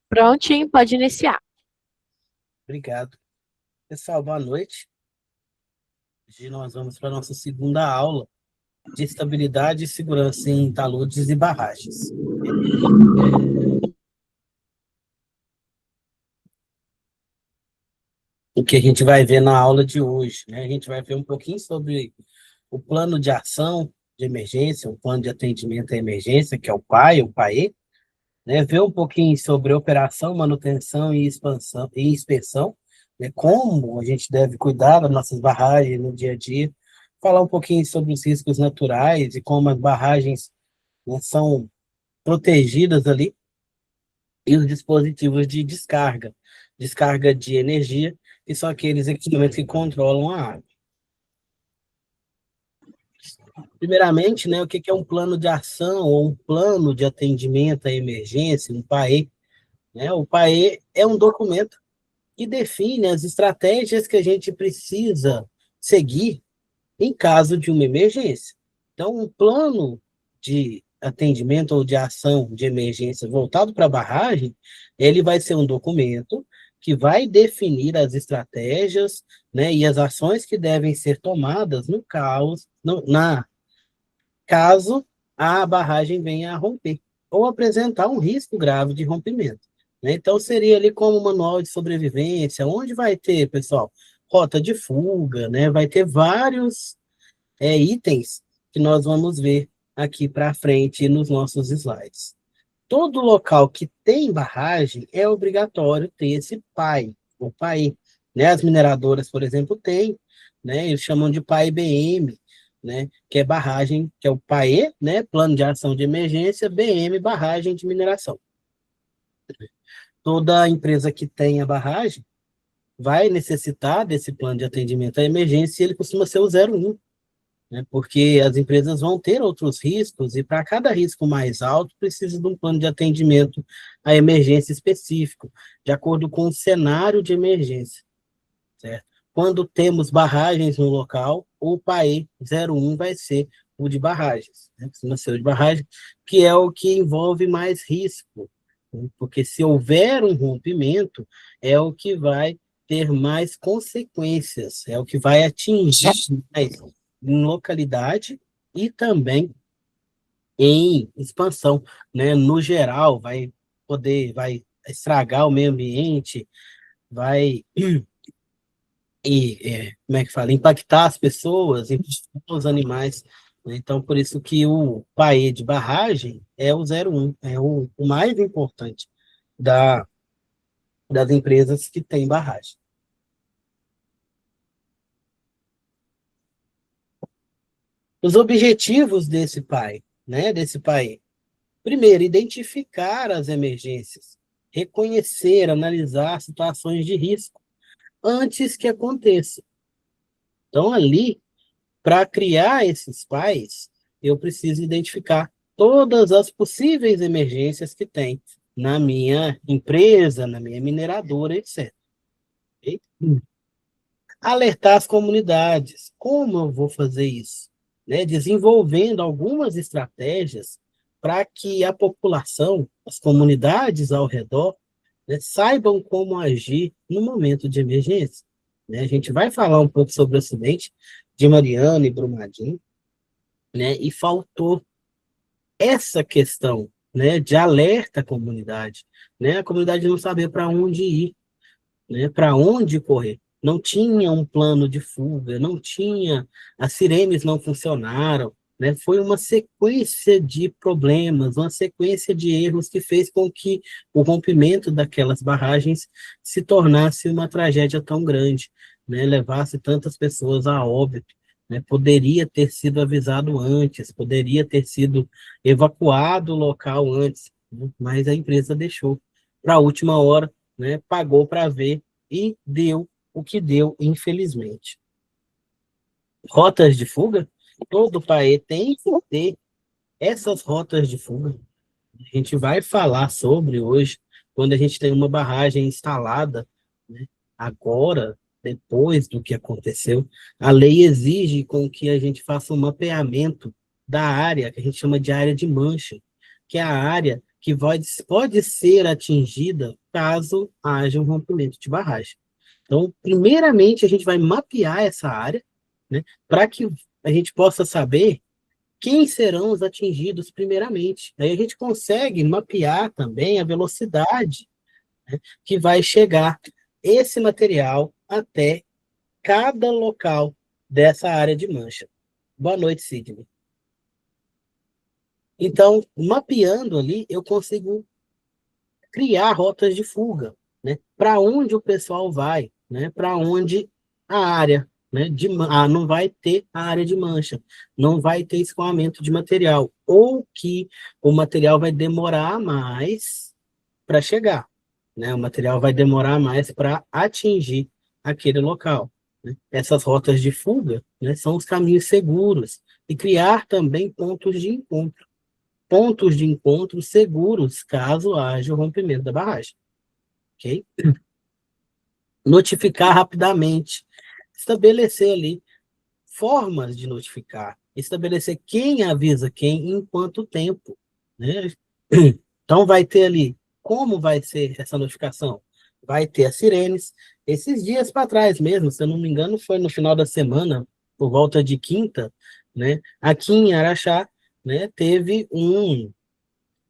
Prontinho, pode iniciar. Obrigado. Pessoal, boa noite. Hoje nós vamos para a nossa segunda aula de estabilidade e segurança em taludes e barragens. O que a gente vai ver na aula de hoje, né? A gente vai ver um pouquinho sobre o plano de ação de emergência, o plano de atendimento à emergência, que é o PAI, o PAE, né? Ver um pouquinho sobre operação, manutenção e expansão e inspeção, né? Como a gente deve cuidar das nossas barragens no dia a dia, falar um pouquinho sobre os riscos naturais e como as barragens, né, são protegidas ali, e os dispositivos de descarga, descarga de energia, que são aqueles equipamentos que controlam a água. Primeiramente, né, o que é um plano de ação ou um plano de atendimento à emergência, um PAE, né? O PAE é um documento que define as estratégias que a gente precisa seguir em caso de uma emergência. Então, um plano de atendimento ou de ação de emergência voltado para a barragem, ele vai ser um documento que vai definir as estratégias, né, e as ações que devem ser tomadas no caso a barragem venha a romper ou apresentar um risco grave de rompimento, né? Então, seria ali como um manual de sobrevivência, onde vai ter, pessoal, rota de fuga, né? Vai ter vários itens que nós vamos ver aqui para frente nos nossos slides. Todo local que tem barragem é obrigatório ter esse PAI, o PAI, né? As mineradoras, por exemplo, têm, né? Eles chamam de PAI-BM, né? Que é barragem, que é o PAE, né? Plano de Ação de Emergência, BM, barragem de mineração. Toda empresa que tenha barragem vai necessitar desse plano de atendimento à emergência e ele costuma ser o 01, né? Porque as empresas vão ter outros riscos e para cada risco mais alto precisa de um plano de atendimento à emergência específico, de acordo com o cenário de emergência, certo? Quando temos barragens no local, o PAE 01 vai ser o de barragens, né? Costuma ser o de barragem, que é o que envolve mais risco, né? Porque se houver um rompimento, é o que vai ter mais consequências, é o que vai atingir mais em localidade e também em expansão, né? No geral, vai estragar o meio ambiente, vai como é que fala, impactar as pessoas, impactar os animais, né? Então, por isso que o PAE de barragem é o 01, é o mais importante da, das empresas que têm barragem. Os objetivos desse PAE, né, desse PAE. Primeiro, identificar as emergências, reconhecer, analisar situações de risco antes que aconteça. Então, ali, para criar esses PAEs, eu preciso identificar todas as possíveis emergências que tem na minha empresa, na minha mineradora, etc. Okay? Alertar as comunidades. Como eu vou fazer isso? Né? Desenvolvendo algumas estratégias para que a população, as comunidades ao redor, né, saibam como agir no momento de emergência. Né? A gente vai falar um pouco sobre o acidente de Mariana e Brumadinho, né? E faltou essa questão, né, de alerta à comunidade, né? A comunidade não sabia para onde ir, né, para onde correr. Não tinha um plano de fuga, não tinha, as sirenes não funcionaram, né? Foi uma sequência de problemas, uma sequência de erros que fez com que o rompimento daquelas barragens se tornasse uma tragédia tão grande, né? Levasse tantas pessoas a óbito, né? Poderia ter sido avisado antes, poderia ter sido evacuado o local antes, né? Mas a empresa deixou para a última hora, né? Pagou para ver e deu o que deu, infelizmente. Rotas de fuga? Todo país tem que ter essas rotas de fuga. A gente vai falar sobre hoje, quando a gente tem uma barragem instalada, né? Agora, depois do que aconteceu, a lei exige com que a gente faça um mapeamento da área, que a gente chama de área de mancha, que é a área que pode ser atingida caso haja um rompimento de barragem. Então, primeiramente, a gente vai mapear essa área, né, para que a gente possa saber quem serão os atingidos primeiramente. Aí a gente consegue mapear também a velocidade, né, que vai chegar esse material até cada local dessa área de mancha. Boa noite, Sidney. Então, mapeando ali, eu consigo criar rotas de fuga, né? Para onde o pessoal vai, né? Para onde a área, né? Não vai ter a área de mancha, não vai ter escoamento de material, ou que o material vai demorar mais para chegar, né? O material vai demorar mais para atingir aquele local, né? Essas rotas de fuga, né, são os caminhos seguros e criar também pontos de encontro seguros caso haja o rompimento da barragem, ok? Notificar rapidamente, estabelecer ali formas de notificar, estabelecer quem avisa quem em quanto tempo, né? Então vai ter ali como vai ser essa notificação? Vai ter as sirenes. Esses dias para trás mesmo, se eu não me engano, foi no final da semana, por volta de quinta, né? Aqui em Araxá, né, teve um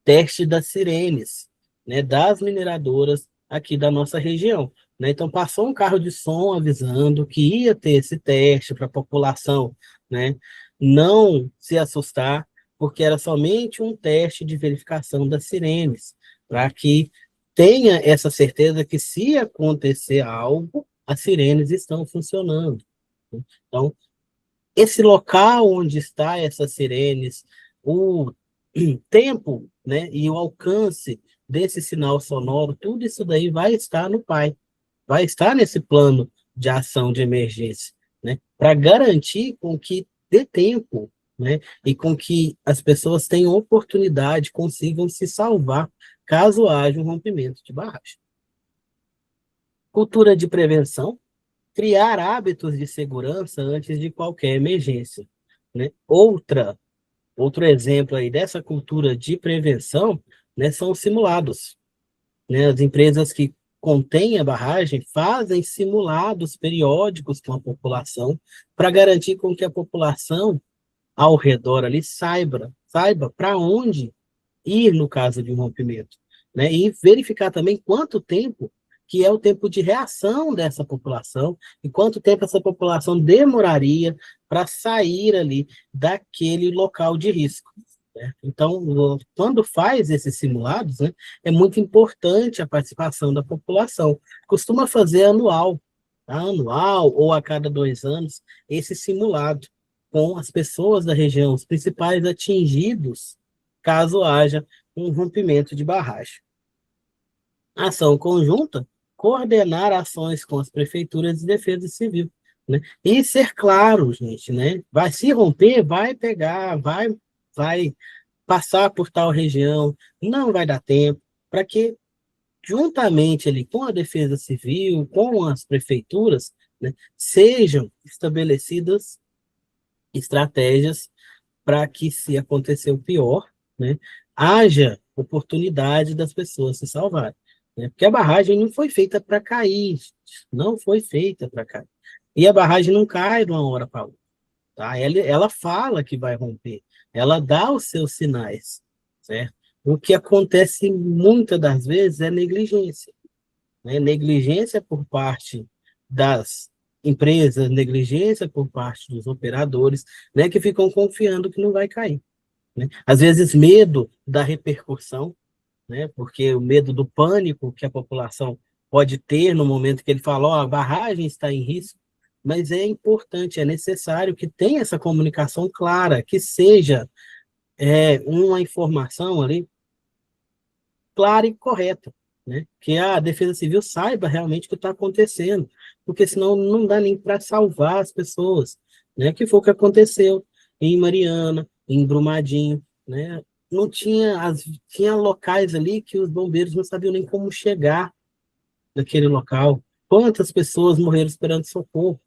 teste das sirenes, né, das mineradoras aqui da nossa região, né? Então passou um carro de som avisando que ia ter esse teste para a população, né, não se assustar, porque era somente um teste de verificação das sirenes, para que tenha essa certeza que se acontecer algo, as sirenes estão funcionando. Então, esse local onde está essas sirenes, o tempo, né, e o alcance desse sinal sonoro, tudo isso daí vai estar no PAI, vai estar nesse plano de ação de emergência, né, para garantir com que dê tempo, né, e com que as pessoas tenham oportunidade, consigam se salvar caso haja um rompimento de barragem. Cultura de prevenção, criar hábitos de segurança antes de qualquer emergência, né? Outro exemplo aí dessa cultura de prevenção, né, são os simulados, né? As empresas que contêm a barragem fazem simulados periódicos com a população para garantir com que a população ao redor ali saiba para onde ir no caso de um rompimento, né? E verificar também quanto tempo que é o tempo de reação dessa população e quanto tempo essa população demoraria para sair ali daquele local de risco, né? Então, quando faz esses simulados, né, é muito importante a participação da população. Costuma fazer anual, tá? Anual ou a cada 2 anos, esse simulado com as pessoas da região, os principais atingidos, caso haja um rompimento de barragem. Ação conjunta, coordenar ações com as prefeituras de defesa civil, né? E ser claro, gente, né? Vai se romper, vai pegar, vai passar por tal região, não vai dar tempo, para que, juntamente ali com a defesa civil, com as prefeituras, né, sejam estabelecidas estratégias para que, se acontecer o pior, né, haja oportunidade das pessoas se salvarem, né? Porque a barragem não foi feita para cair, não foi feita para cair. E a barragem não cai de uma hora para outra, tá? Ela fala que vai romper, ela dá os seus sinais, certo? O que acontece muitas das vezes é negligência, né? Negligência por parte das empresas, negligência por parte dos operadores, né, que ficam confiando que não vai cair, né? Às vezes medo da repercussão, né, porque o medo do pânico que a população pode ter no momento que ele fala, ó, a barragem está em risco, mas é importante, é necessário que tenha essa comunicação clara, que seja uma informação ali clara e correta, né? Que a Defesa Civil saiba realmente o que está acontecendo, porque senão não dá nem para salvar as pessoas, né? Que foi o que aconteceu em Mariana, em Brumadinho, né? Não tinha tinha locais ali que os bombeiros não sabiam nem como chegar naquele local. Quantas pessoas morreram esperando socorro,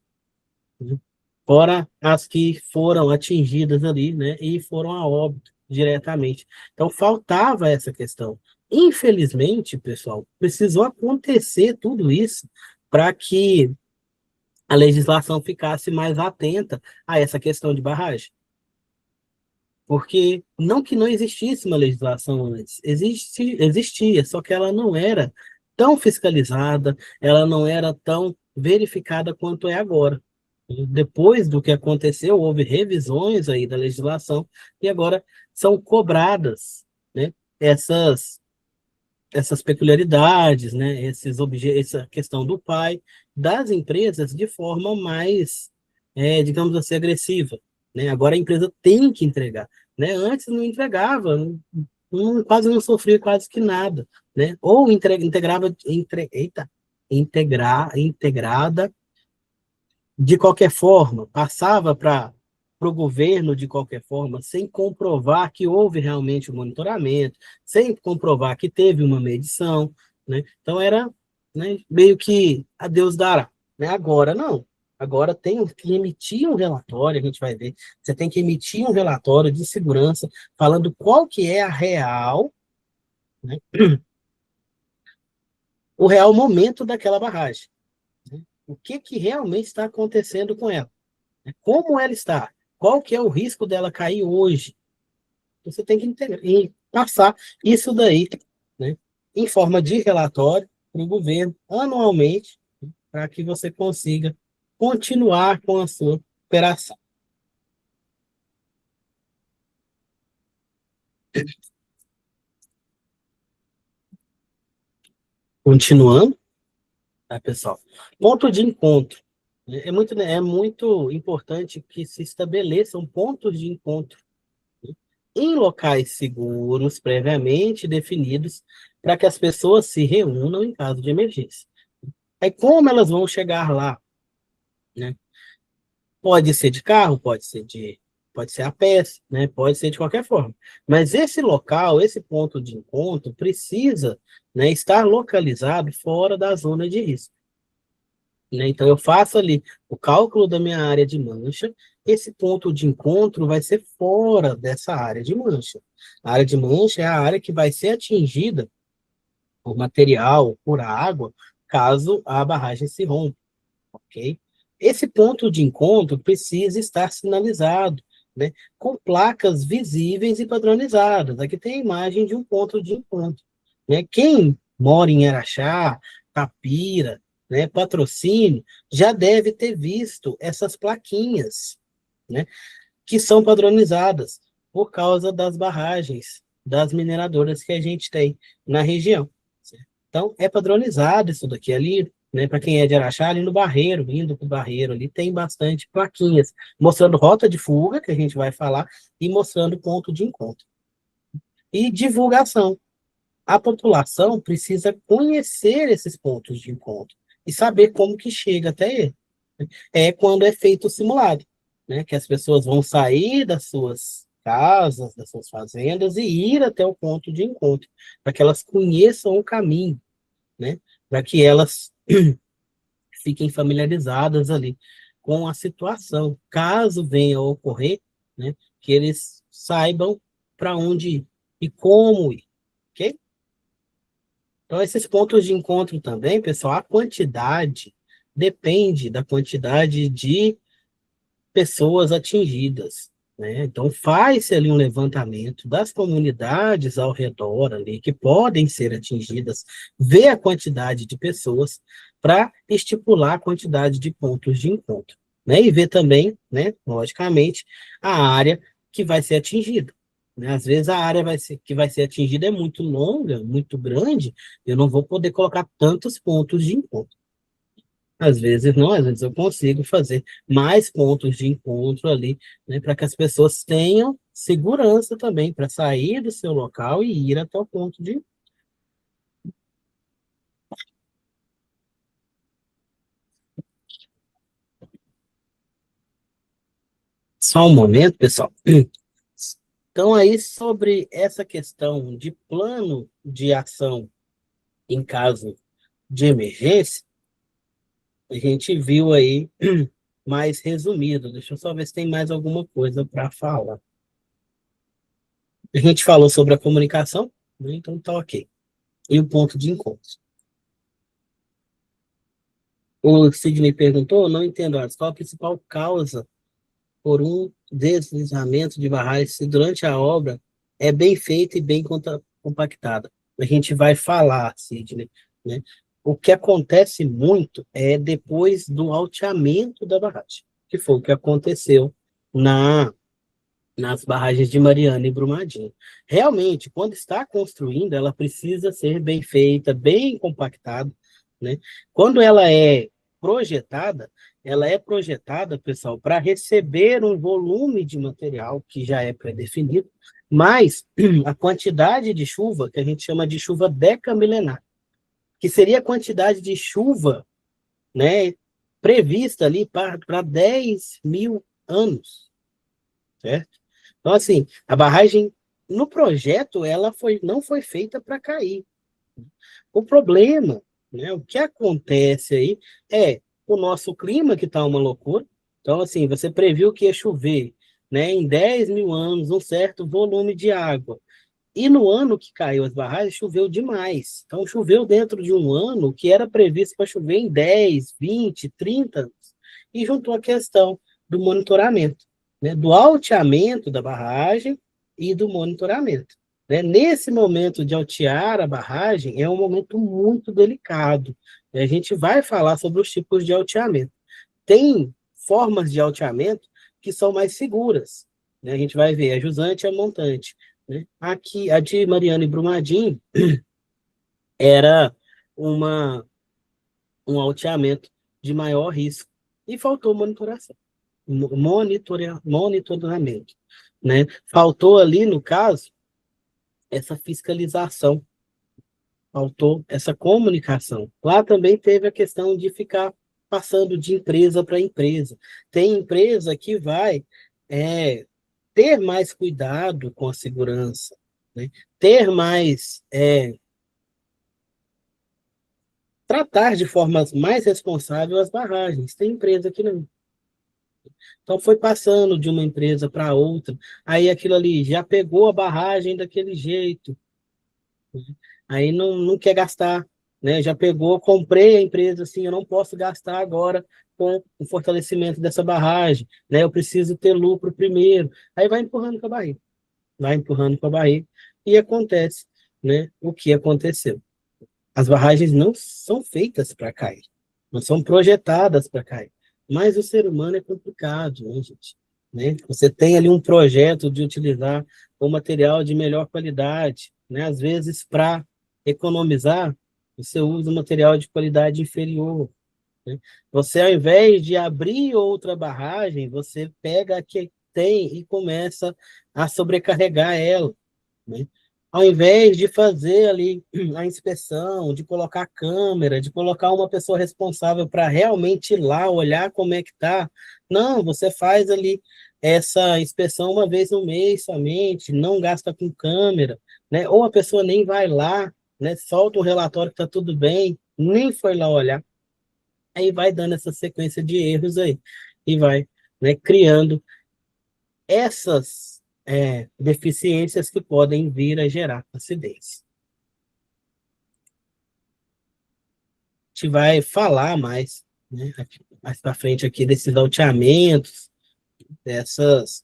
né? Fora as que foram atingidas ali, né? E foram a óbito. diretamente. Então, faltava essa questão. Infelizmente, pessoal, precisou acontecer tudo isso para que a legislação ficasse mais atenta a essa questão de barragem. Porque não que não existisse uma legislação antes, existia, só que ela não era tão fiscalizada, ela não era tão verificada quanto é agora. E depois do que aconteceu, houve revisões aí da legislação e agora são cobradas, né, essas peculiaridades, né, essa questão do pai das empresas de forma mais, digamos assim, agressiva, né? Agora a empresa tem que entregar, né? Antes não entregava, quase não sofria quase que nada, né? Ou integrava, integrada de qualquer forma, passava para o governo de qualquer forma, sem comprovar que houve realmente um monitoramento, sem comprovar que teve uma medição, né? Então era, né, meio que a Deus dará, né? Agora não. Agora tem que emitir um relatório, a gente vai ver. Você tem que emitir um relatório de segurança falando qual que é a real, né, o real momento daquela barragem, né? O que que realmente está acontecendo com ela, né? Como ela está? Qual que é o risco dela cair hoje? Você tem que e passar isso daí, né, em forma de relatório para o governo anualmente, para que você consiga continuar com a sua operação. Continuando, tá, pessoal? Ponto de encontro. É muito importante que se estabeleçam pontos de encontro em locais seguros, previamente definidos, para que as pessoas se reúnam em caso de emergência. Aí, como elas vão chegar lá, né? Pode ser de carro, pode ser a pé, né? Pode ser de qualquer forma. Mas esse local, esse ponto de encontro, precisa, né, estar localizado fora da zona de risco, né? Então, eu faço ali o cálculo da minha área de mancha, esse ponto de encontro vai ser fora dessa área de mancha. A área de mancha é a área que vai ser atingida por material, por água, caso a barragem se rompa, ok? Esse ponto de encontro precisa estar sinalizado, né, com placas visíveis e padronizadas. Aqui tem a imagem de um ponto de encontro, né? Quem mora em Araxá, Tapira, né, Patrocínio, já deve ter visto essas plaquinhas, né, que são padronizadas por causa das barragens, das mineradoras que a gente tem na região. Então, é padronizado isso daqui ali, né? Para quem é de Araxá, ali no Barreiro, indo para o Barreiro, ali tem bastante plaquinhas, mostrando rota de fuga, que a gente vai falar, e mostrando ponto de encontro. E divulgação. A população precisa conhecer esses pontos de encontro e saber como que chega até ele. É quando é feito o simulado, né? Que as pessoas vão sair das suas casas, das suas fazendas e ir até o ponto de encontro, para que elas conheçam o caminho, né? Para que elas fiquem familiarizadas ali com a situação. Caso venha a ocorrer, né, que eles saibam para onde ir e como ir, ok? Então, esses pontos de encontro também, pessoal, a quantidade depende da quantidade de pessoas atingidas, né? Então, faz-se ali um levantamento das comunidades ao redor ali, que podem ser atingidas, vê a quantidade de pessoas para estipular a quantidade de pontos de encontro, né? E ver também, né, logicamente, a área que vai ser atingida, né? Às vezes a área que vai ser atingida é muito longa, muito grande, eu não vou poder colocar tantos pontos de encontro. Às vezes não, às vezes eu consigo fazer mais pontos de encontro ali, né, para que as pessoas tenham segurança também para sair do seu local e ir até o ponto de. Só um momento, pessoal. Então, aí, sobre essa questão de plano de ação em caso de emergência, a gente viu aí mais resumido. Deixa eu só ver se tem mais alguma coisa para falar. A gente falou sobre a comunicação, né? Então tá ok. E o ponto de encontro. O Sidney perguntou, não entendo, Alisson, qual a principal causa por um deslizamento de barragem se durante a obra é bem feita e bem compactada? A gente vai falar, Sidney, né? O que acontece muito é depois do alteamento da barragem, que foi o que aconteceu na nas barragens de Mariana e Brumadinho. Realmente, quando está construindo, ela precisa ser bem feita, bem compactada, né? Quando ela é projetada, pessoal, para receber um volume de material que já é pré-definido, mas a quantidade de chuva, que a gente chama de chuva decamilenar, que seria a quantidade de chuva, né, prevista ali para 10 mil anos, certo? Então, assim, a barragem no projeto não foi feita para cair. O problema, né, o que acontece aí é o nosso clima que está uma loucura. Então, assim, você previu que ia chover, né, em 10 mil anos um certo volume de água. E no ano que caiu as barragens, choveu demais. Então, choveu dentro de um ano que era previsto para chover em 10, 20, 30 anos. E juntou a questão do monitoramento, né, do alteamento da barragem e do monitoramento. Né? Nesse momento de altear a barragem, é um momento muito delicado. A gente vai falar sobre os tipos de alteamento. Tem formas de alteamento que são mais seguras, né? A gente vai ver a jusante e a montante, né? Aqui, a de Mariana e Brumadinho era uma, um alteamento de maior risco e faltou monitoração, monitoramento, né? Faltou ali, no caso, essa fiscalização, faltou essa comunicação. Lá também teve a questão de ficar passando de empresa para empresa. Tem empresa que vai ter mais cuidado com a segurança, né? Ter mais, tratar de forma mais responsável as barragens. Tem empresa que não. Então foi passando de uma empresa para outra, aí aquilo ali já pegou a barragem daquele jeito, aí não quer gastar, né? Já pegou, comprei a empresa assim, eu não posso gastar agora com o fortalecimento dessa barragem, né? Eu preciso ter lucro primeiro. Aí vai empurrando com a barriga, vai empurrando com a barriga e acontece, né? O que aconteceu? As barragens não são feitas para cair, não são projetadas para cair. Mas o ser humano é complicado, né, gente? Né? Você tem ali um projeto de utilizar um material de melhor qualidade, né? Às vezes, para economizar, você usa um material de qualidade inferior, né? Você, ao invés de abrir outra barragem, você pega a que tem e começa a sobrecarregar ela, né? Ao invés de fazer ali a inspeção, de colocar câmera, de colocar uma pessoa responsável para realmente ir lá olhar como é que está, não, você faz ali essa inspeção uma vez no mês somente, não gasta com câmera, né? Ou a pessoa nem vai lá, né? Solta um relatório que está tudo bem, nem foi lá olhar, aí vai dando essa sequência de erros aí, e vai, né, criando essas deficiências que podem vir a gerar acidentes. A gente vai falar mais, né, mais para frente aqui desses alteamentos, dessas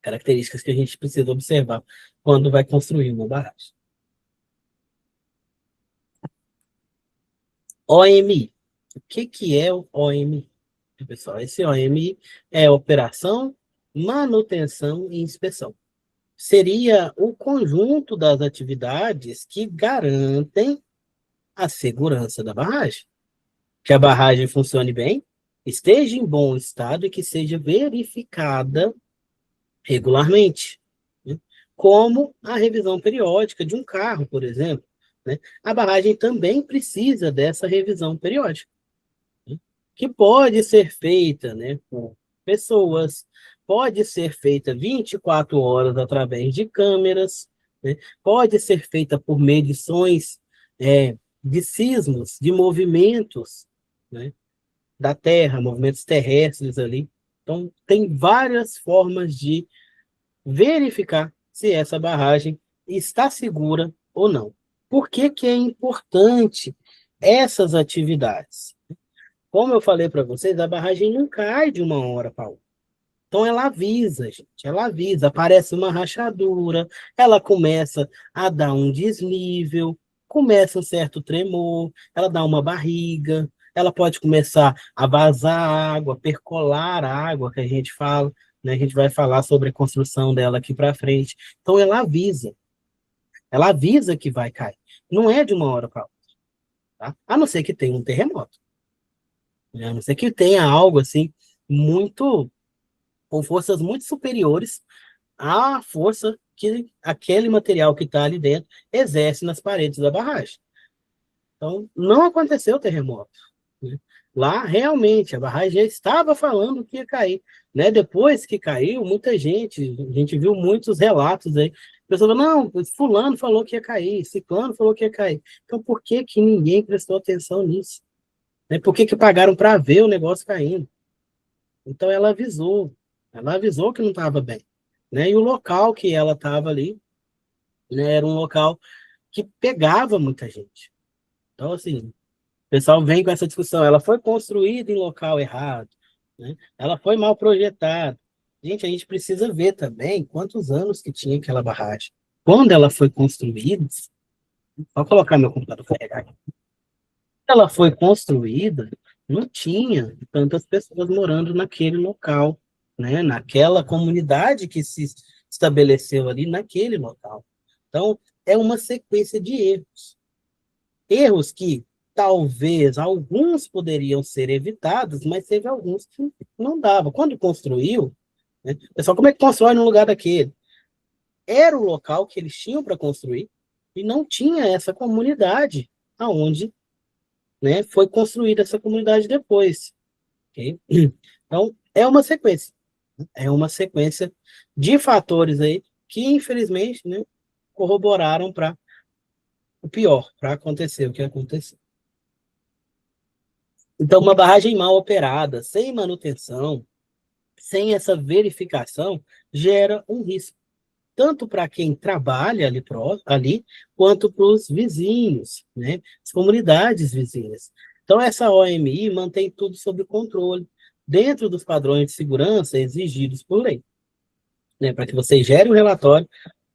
características que a gente precisa observar quando vai construir uma barragem. OMI. O que é o OMI? Pessoal, esse OMI é Operação, Manutenção e Inspeção. Seria o conjunto das atividades que garantem a segurança da barragem. Que a barragem funcione bem, esteja em bom estado e que seja verificada regularmente, né? Como a revisão periódica de um carro, por exemplo, né? A barragem também precisa dessa revisão periódica, né? Que pode ser feita, né, por pessoas, pode ser feita 24 horas através de câmeras, né? Pode ser feita por medições de sismos, de movimentos, né, da Terra, movimentos terrestres ali. Então, tem várias formas de verificar se essa barragem está segura ou não. Por que que é importante essas atividades? Como eu falei para vocês, a barragem não cai de uma hora para outra. Então ela avisa, gente, ela avisa, aparece uma rachadura, ela começa a dar um desnível, começa um certo tremor, ela dá uma barriga, ela pode começar a vazar água, percolar a água, que a gente fala, né? A gente vai falar sobre a construção dela aqui para frente. Então ela avisa que vai cair. Não é de uma hora para outra, tá? A não ser que tenha um terremoto, né? A não ser que tenha algo assim muito com forças muito superiores à força que aquele material que está ali dentro exerce nas paredes da barragem. Então, não aconteceu terremoto, né? Lá, realmente, a barragem já estava falando que ia cair, né? Depois que caiu, muita gente, a gente viu muitos relatos aí, a pessoa falou, não, fulano falou que ia cair, ciclano falou que ia cair. Então, por que que ninguém prestou atenção nisso? Né? Por que que pagaram para ver o negócio caindo? Então, ela avisou que não estava bem, né? E o local que ela estava ali, né, era um local que pegava muita gente. Então, assim, o pessoal vem com essa discussão. Ela foi construída em local errado, né? Ela foi mal projetada. Gente, a gente precisa ver também quantos anos que tinha aquela barragem. Quando ela foi construída, vou colocar meu computador para carregar aqui. Quando ela foi construída, não tinha tantas pessoas morando naquele local, né? Naquela comunidade que se estabeleceu ali naquele local. Então, é uma sequência de erros. Erros que talvez alguns poderiam ser evitados, mas teve alguns que não dava. Quando construiu, né, pessoal, como é que constrói no lugar daquele? Era o local que eles tinham para construir e não tinha essa comunidade aonde, né, foi construída essa comunidade depois. Okay? Então, é uma sequência de fatores aí que, infelizmente, né, corroboraram para o pior, para acontecer o que aconteceu. Então, uma barragem mal operada, sem manutenção, sem essa verificação, gera um risco, tanto para quem trabalha ali quanto para os vizinhos, né? As comunidades vizinhas. Então, essa OMI mantém tudo sob controle, dentro dos padrões de segurança exigidos por lei, né? Para que você gere um relatório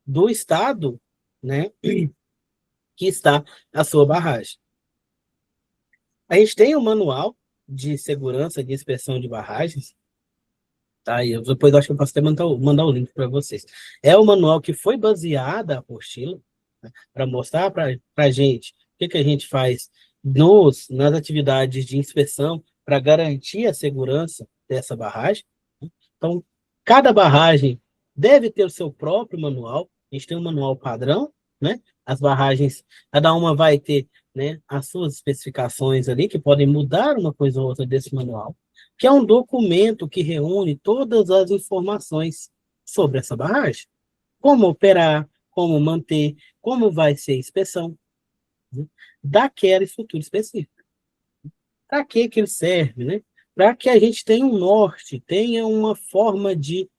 do estado, né, que está a sua barragem. A gente tem um manual de segurança de inspeção de barragens. Tá, e eu depois acho que eu posso até mandar o link para vocês. É o manual que foi baseada a apostila, né, para mostrar para a gente o que a gente faz nas atividades de inspeção para garantir a segurança dessa barragem. Então, cada barragem deve ter o seu próprio manual. A gente tem um manual padrão, né? As barragens, cada uma vai ter, né, as suas especificações ali, que podem mudar uma coisa ou outra desse manual, que é um documento que reúne todas as informações sobre essa barragem. Como operar, como manter, como vai ser a inspeção, né, daquela estrutura específica. Para que ele serve, né? Para que a gente tenha um norte, tenha uma forma de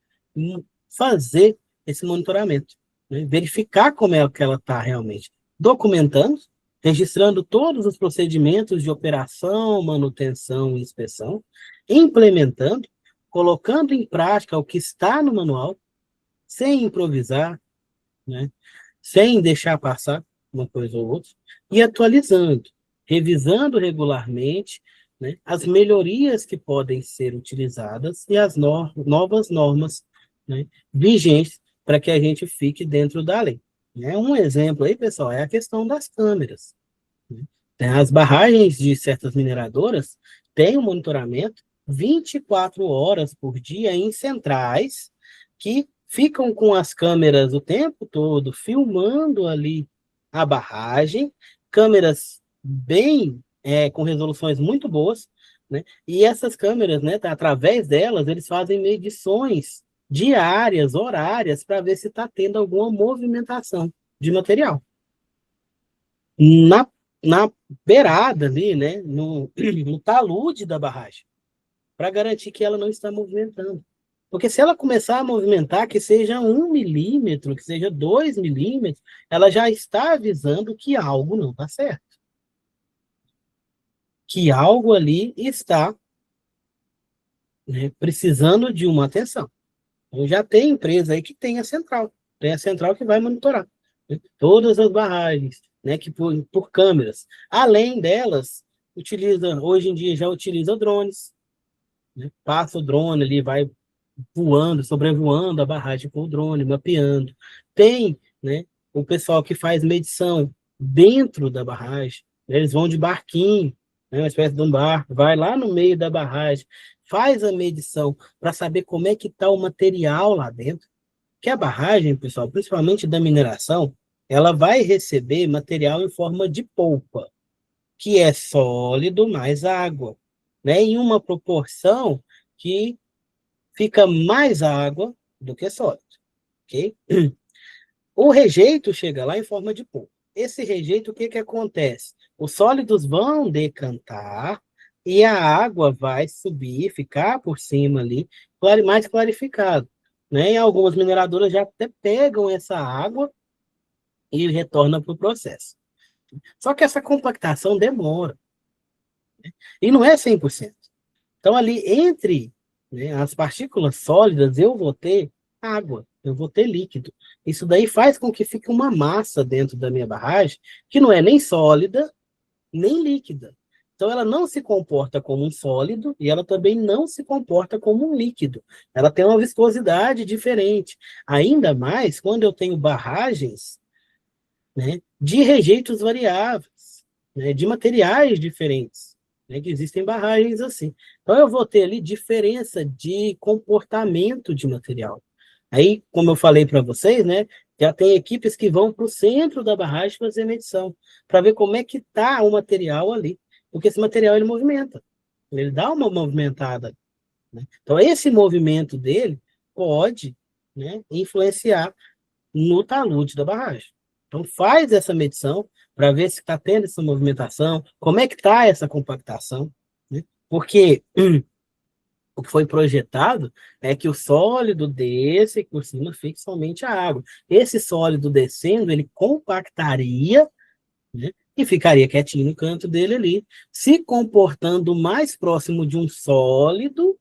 fazer esse monitoramento, né? Verificar como é que ela está realmente, documentando, registrando todos os procedimentos de operação, manutenção e inspeção, implementando, colocando em prática o que está no manual, sem improvisar, né? Sem deixar passar uma coisa ou outra, e atualizando, revisando regularmente, né, as melhorias que podem ser utilizadas e as novas normas, né, vigentes para que a gente fique dentro da lei. Né? Um exemplo aí, pessoal, é a questão das câmeras. Né? As barragens de certas mineradoras têm um monitoramento 24 horas por dia em centrais que ficam com as câmeras o tempo todo filmando ali a barragem, câmeras bem com resoluções muito boas, né? E essas câmeras, né, através delas, eles fazem medições diárias, horárias, para ver se está tendo alguma movimentação de material. Na, na beirada ali, né, no talude da barragem, para garantir que ela não está movimentando. Porque se ela começar a movimentar, que seja 1 milímetro, que seja 2 milímetros, ela já está avisando que algo não está certo. Que algo ali está, né, precisando de uma atenção. Então, já tem empresa aí que tem a central. Tem a central que vai monitorar, né, todas as barragens, né, que por câmeras. Além delas, hoje em dia já utiliza drones, né, passa o drone ali, vai voando, sobrevoando a barragem com o drone, mapeando. Tem, né, o pessoal que faz medição dentro da barragem, né, eles vão de barquinho, né, uma espécie de um barco, vai lá no meio da barragem, faz a medição para saber como é que está o material lá dentro. Que a barragem, pessoal, principalmente da mineração, ela vai receber material em forma de polpa, que é sólido mais água, né, em uma proporção que fica mais água do que sólido, ok? O rejeito chega lá em forma de pó. Esse rejeito, o que que acontece? Os sólidos vão decantar e a água vai subir, ficar por cima ali, mais clarificado, né? E algumas mineradoras já até pegam essa água e retornam para o processo. Só que essa compactação demora, e não é 100%. Então, ali entre, né, as partículas sólidas, eu vou ter água, eu vou ter líquido. Isso daí faz com que fique uma massa dentro da minha barragem, que não é nem sólida, nem líquida. Então, ela não se comporta como um sólido e ela também não se comporta como um líquido. Ela tem uma viscosidade diferente. Ainda mais quando eu tenho barragens, né, de rejeitos variáveis, né, de materiais diferentes, né, que existem barragens assim. Então, eu vou ter ali diferença de comportamento de material. Aí, como eu falei para vocês, né, já tem equipes que vão para o centro da barragem fazer medição, para ver como é que está o material ali, porque esse material ele movimenta, ele dá uma movimentada, né? Então, esse movimento dele pode, né, influenciar no talude da barragem. Então, faz essa medição para ver se está tendo essa movimentação, como é que está essa compactação, né? Porque o que foi projetado é que o sólido desce e por cima fique somente a água. Esse sólido descendo, ele compactaria, né, e ficaria quietinho no canto dele ali, se comportando mais próximo de um sólido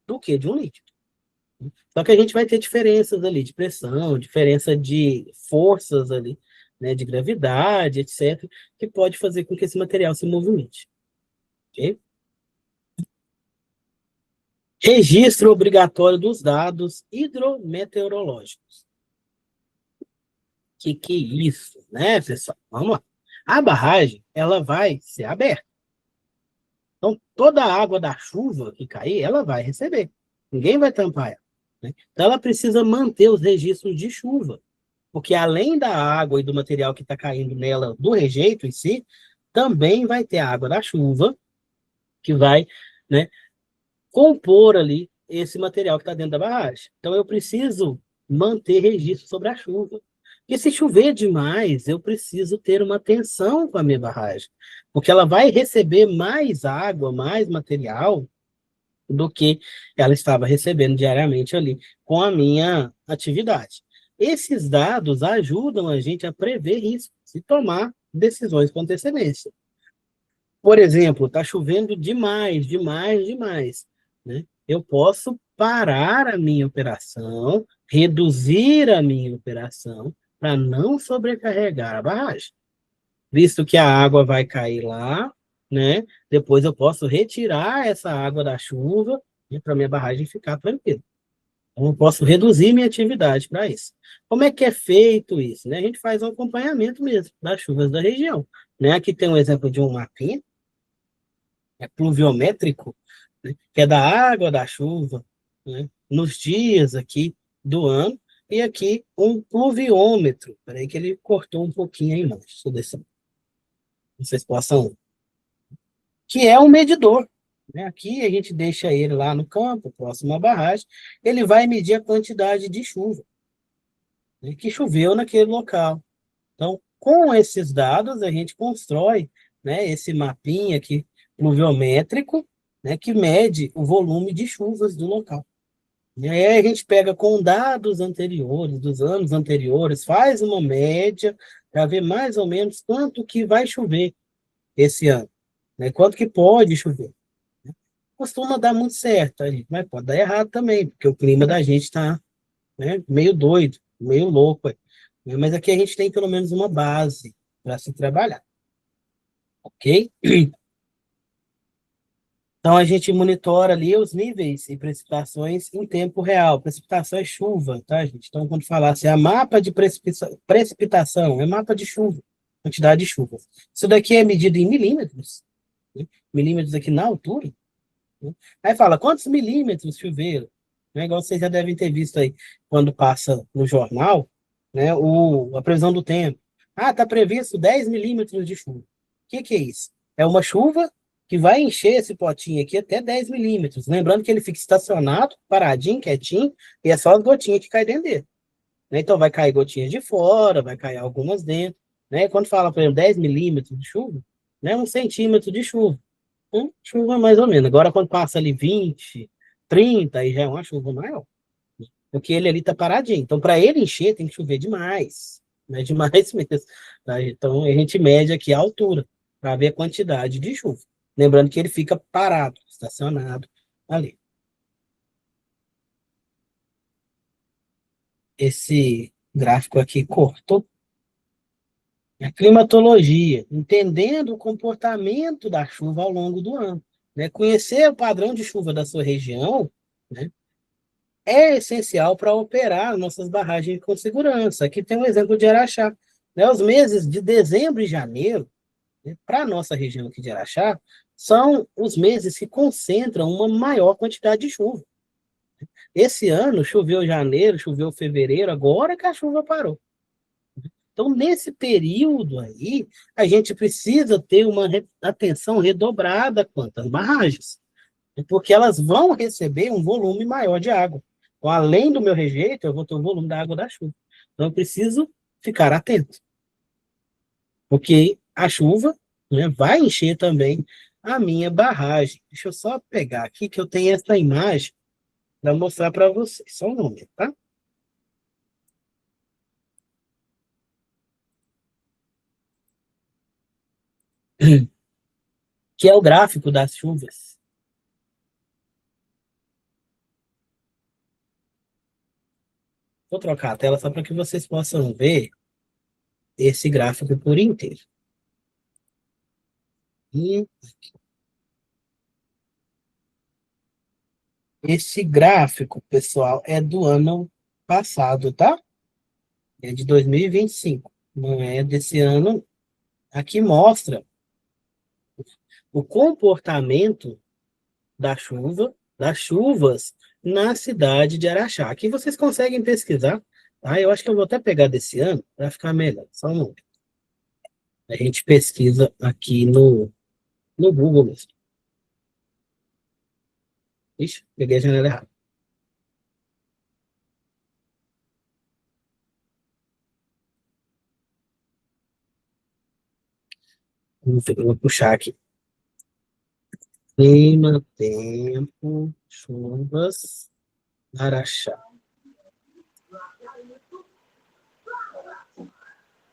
do que de um líquido. Só que a gente vai ter diferenças ali de pressão, diferença de forças ali, né, de gravidade, etc., que pode fazer com que esse material se movimente. Ok? Registro obrigatório dos dados hidrometeorológicos. Que é isso, né, pessoal? Vamos lá. A barragem, ela vai ser aberta. Então, toda a água da chuva que cair, ela vai receber. Ninguém vai tampar ela, né? Então, ela precisa manter os registros de chuva. Porque além da água e do material que está caindo nela, do rejeito em si, também vai ter a água da chuva, que vai, né, compor ali esse material que está dentro da barragem. Então, eu preciso manter registro sobre a chuva. Porque se chover demais, eu preciso ter uma atenção com a minha barragem, porque ela vai receber mais água, mais material, do que ela estava recebendo diariamente ali com a minha atividade. Esses dados ajudam a gente a prever riscos e tomar decisões com antecedência. Por exemplo, está chovendo demais, demais, demais, né? Eu posso parar a minha operação, reduzir a minha operação para não sobrecarregar a barragem. Visto que a água vai cair lá, né? Depois eu posso retirar essa água da chuva, né, para minha barragem ficar tranquila. Então, eu posso reduzir minha atividade para isso. Como é que é feito isso, né? A gente faz um acompanhamento mesmo das chuvas da região, né? Aqui tem um exemplo de um mapinha, pluviométrico, né, que é da água da chuva, né, nos dias aqui do ano, e aqui um pluviômetro. Peraí que ele cortou um pouquinho a imagem. Deixa eu descer. Vocês possam, que é um medidor, né? Aqui a gente deixa ele lá no campo, próximo à barragem, ele vai medir a quantidade de chuva, né, que choveu naquele local. Então, com esses dados, a gente constrói, né, esse mapinha aqui pluviométrico, né, que mede o volume de chuvas do local. E aí a gente pega com dados anteriores, dos anos anteriores, faz uma média para ver mais ou menos quanto que vai chover esse ano, né? Quanto que pode chover. Costuma dar muito certo, tá, gente? Mas pode dar errado também, porque o clima da gente está, né, meio doido, meio louco. Mas aqui a gente tem pelo menos uma base para se trabalhar, ok? Então a gente monitora ali os níveis e precipitações em tempo real. Precipitação é chuva, tá, gente? Então, quando falar assim, a mapa de precipitação é mapa de chuva, quantidade de chuva. Isso daqui é medido em milímetros, né? Milímetros aqui na altura, né? Aí fala, quantos milímetros choveram? Né? Igual vocês já devem ter visto aí, quando passa no jornal, né, a previsão do tempo. Ah, está previsto 10 milímetros de chuva. O que é isso? É uma chuva que vai encher esse potinho aqui até 10 milímetros. Lembrando que ele fica estacionado, paradinho, quietinho, e é só as gotinhas que caem dentro dele. Né? Então vai cair gotinhas de fora, vai cair algumas dentro. Né? Quando fala, por exemplo, 10 milímetros de chuva, né, 1 centímetro de chuva. Chuva mais ou menos. Agora, quando passa ali 20, 30, aí já é uma chuva maior. Porque ele ali tá paradinho. Então, para ele encher, tem que chover demais. Né? Demais mesmo. Tá? Então, a gente mede aqui a altura para ver a quantidade de chuva. Lembrando que ele fica parado, estacionado ali. Esse gráfico aqui cortou. A climatologia, entendendo o comportamento da chuva ao longo do ano. Né? Conhecer o padrão de chuva da sua região, né, é essencial para operar nossas barragens com segurança. Aqui tem um exemplo de Araxá. Né? Os meses de dezembro e janeiro, né, para a nossa região aqui de Araxá, são os meses que concentram uma maior quantidade de chuva. Esse ano choveu janeiro, choveu fevereiro, agora que a chuva parou. Então, nesse período aí, a gente precisa ter uma atenção redobrada quanto às barragens, porque elas vão receber um volume maior de água. Então, além do meu rejeito, eu vou ter o volume da água da chuva. Então, eu preciso ficar atento, porque a chuva, né, vai encher também a minha barragem. Deixa eu só pegar aqui que eu tenho essa imagem para mostrar para vocês. Só um momento, tá? Que é o gráfico das chuvas. Vou trocar a tela só para que vocês possam ver esse gráfico por inteiro. E esse gráfico, pessoal, é do ano passado, tá? É de 2025, não é desse ano. Aqui mostra o comportamento da chuva, das chuvas na cidade de Araxá. Aqui vocês conseguem pesquisar, tá? Eu acho que eu vou até pegar desse ano para ficar melhor. Só um momento. A gente pesquisa aqui no Google mesmo. Ixi, peguei a janela errada. Vou puxar aqui. Clima, tempo, chuvas, Araxá.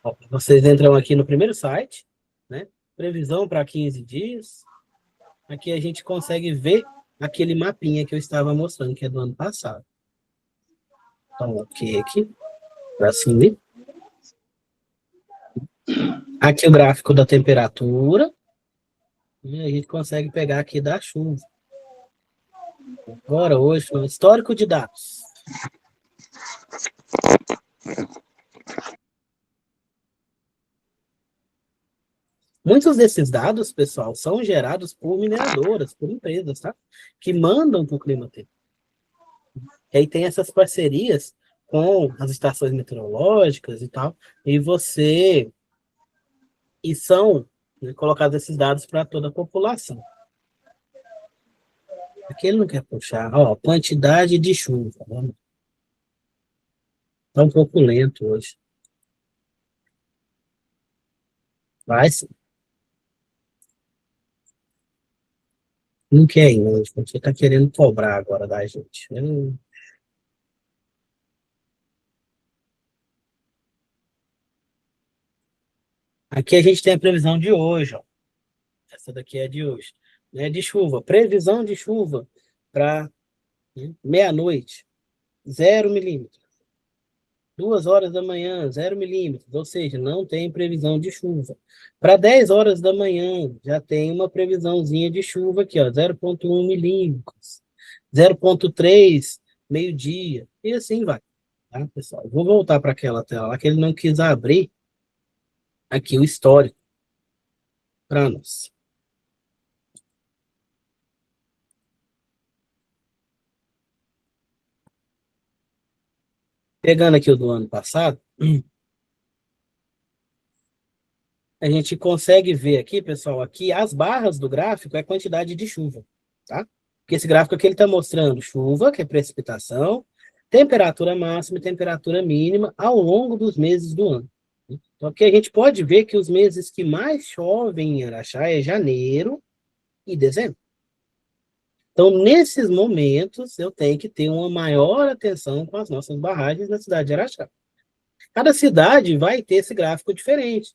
Ó, vocês entram aqui no primeiro site, né? Previsão para 15 dias. Aqui a gente consegue ver aquele mapinha que eu estava mostrando, que é do ano passado. Então, ok aqui, para cima. Aqui o gráfico da temperatura. E a gente consegue pegar aqui da chuva. Agora, hoje, no histórico de dados. Muitos desses dados, pessoal, são gerados por mineradoras, por empresas, tá? Que mandam para o clima tempo. E aí tem essas parcerias com as estações meteorológicas e tal, e são, né, colocados esses dados para toda a população. Aqui ele não quer puxar, ó, quantidade de chuva. Está um pouco lento hoje. Mas não quer ir, né? Você está querendo cobrar agora da gente. Aqui a gente tem a previsão de hoje, ó. Essa daqui é de hoje, né? De chuva. Previsão de chuva para meia-noite, 0 milímetros. 2 horas da manhã, 0 milímetros. Ou seja, não tem previsão de chuva. Para 10 horas da manhã, já tem uma previsãozinha de chuva aqui, ó, 0,1 milímetros. 0,3, meio-dia. E assim vai. Tá, pessoal? Vou voltar para aquela tela lá que ele não quis abrir aqui o histórico para nós. Pegando aqui o do ano passado, a gente consegue ver aqui, pessoal, aqui as barras do gráfico é a quantidade de chuva, tá? Porque esse gráfico aqui ele está mostrando chuva, que é precipitação, temperatura máxima e temperatura mínima ao longo dos meses do ano. Então, aqui a gente pode ver que os meses que mais chovem em Araxá é janeiro e dezembro. Então, nesses momentos, eu tenho que ter uma maior atenção com as nossas barragens na cidade de Araxá. Cada cidade vai ter esse gráfico diferente.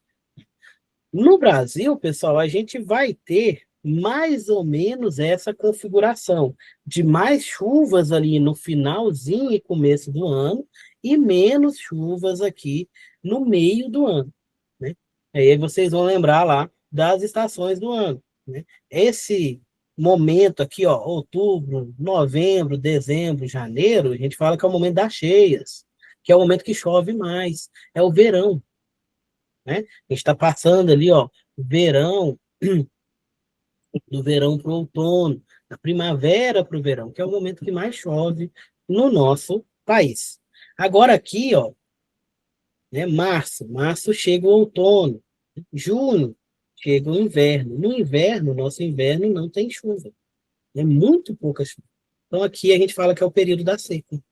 No Brasil, pessoal, a gente vai ter mais ou menos essa configuração de mais chuvas ali no finalzinho e começo do ano e menos chuvas aqui no meio do ano, né? Aí vocês vão lembrar lá das estações do ano, né? Esse momento aqui, ó, outubro, novembro, dezembro, janeiro, a gente fala que é o momento das cheias, que é o momento que chove mais, é o verão, né? A gente está passando ali, ó, verão, do verão para o outono, da primavera para o verão, que é o momento que mais chove no nosso país. Agora aqui, ó, né, março chega o outono, junho chega o inverno. No inverno, nosso inverno não tem chuva, é muito pouca chuva. Então aqui a gente fala que é o período da seca,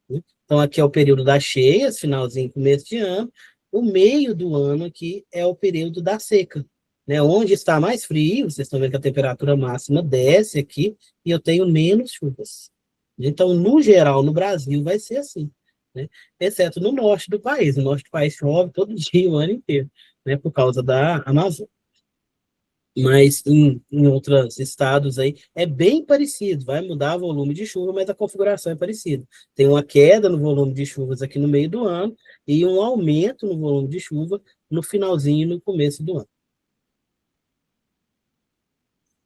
né? Então aqui é o período das cheias, finalzinho, começo de ano. O meio do ano aqui é o período da seca, né? Onde está mais frio, vocês estão vendo que a temperatura máxima desce aqui e eu tenho menos chuvas. Então, no geral, no Brasil vai ser assim, né? Exceto no norte do país. No norte do país chove todo dia, o ano inteiro, né? Por causa da Amazônia. Mas em outros estados aí é bem parecido, vai mudar o volume de chuva, mas a configuração é parecida. Tem uma queda no volume de chuvas aqui no meio do ano e um aumento no volume de chuva no finalzinho e no começo do ano.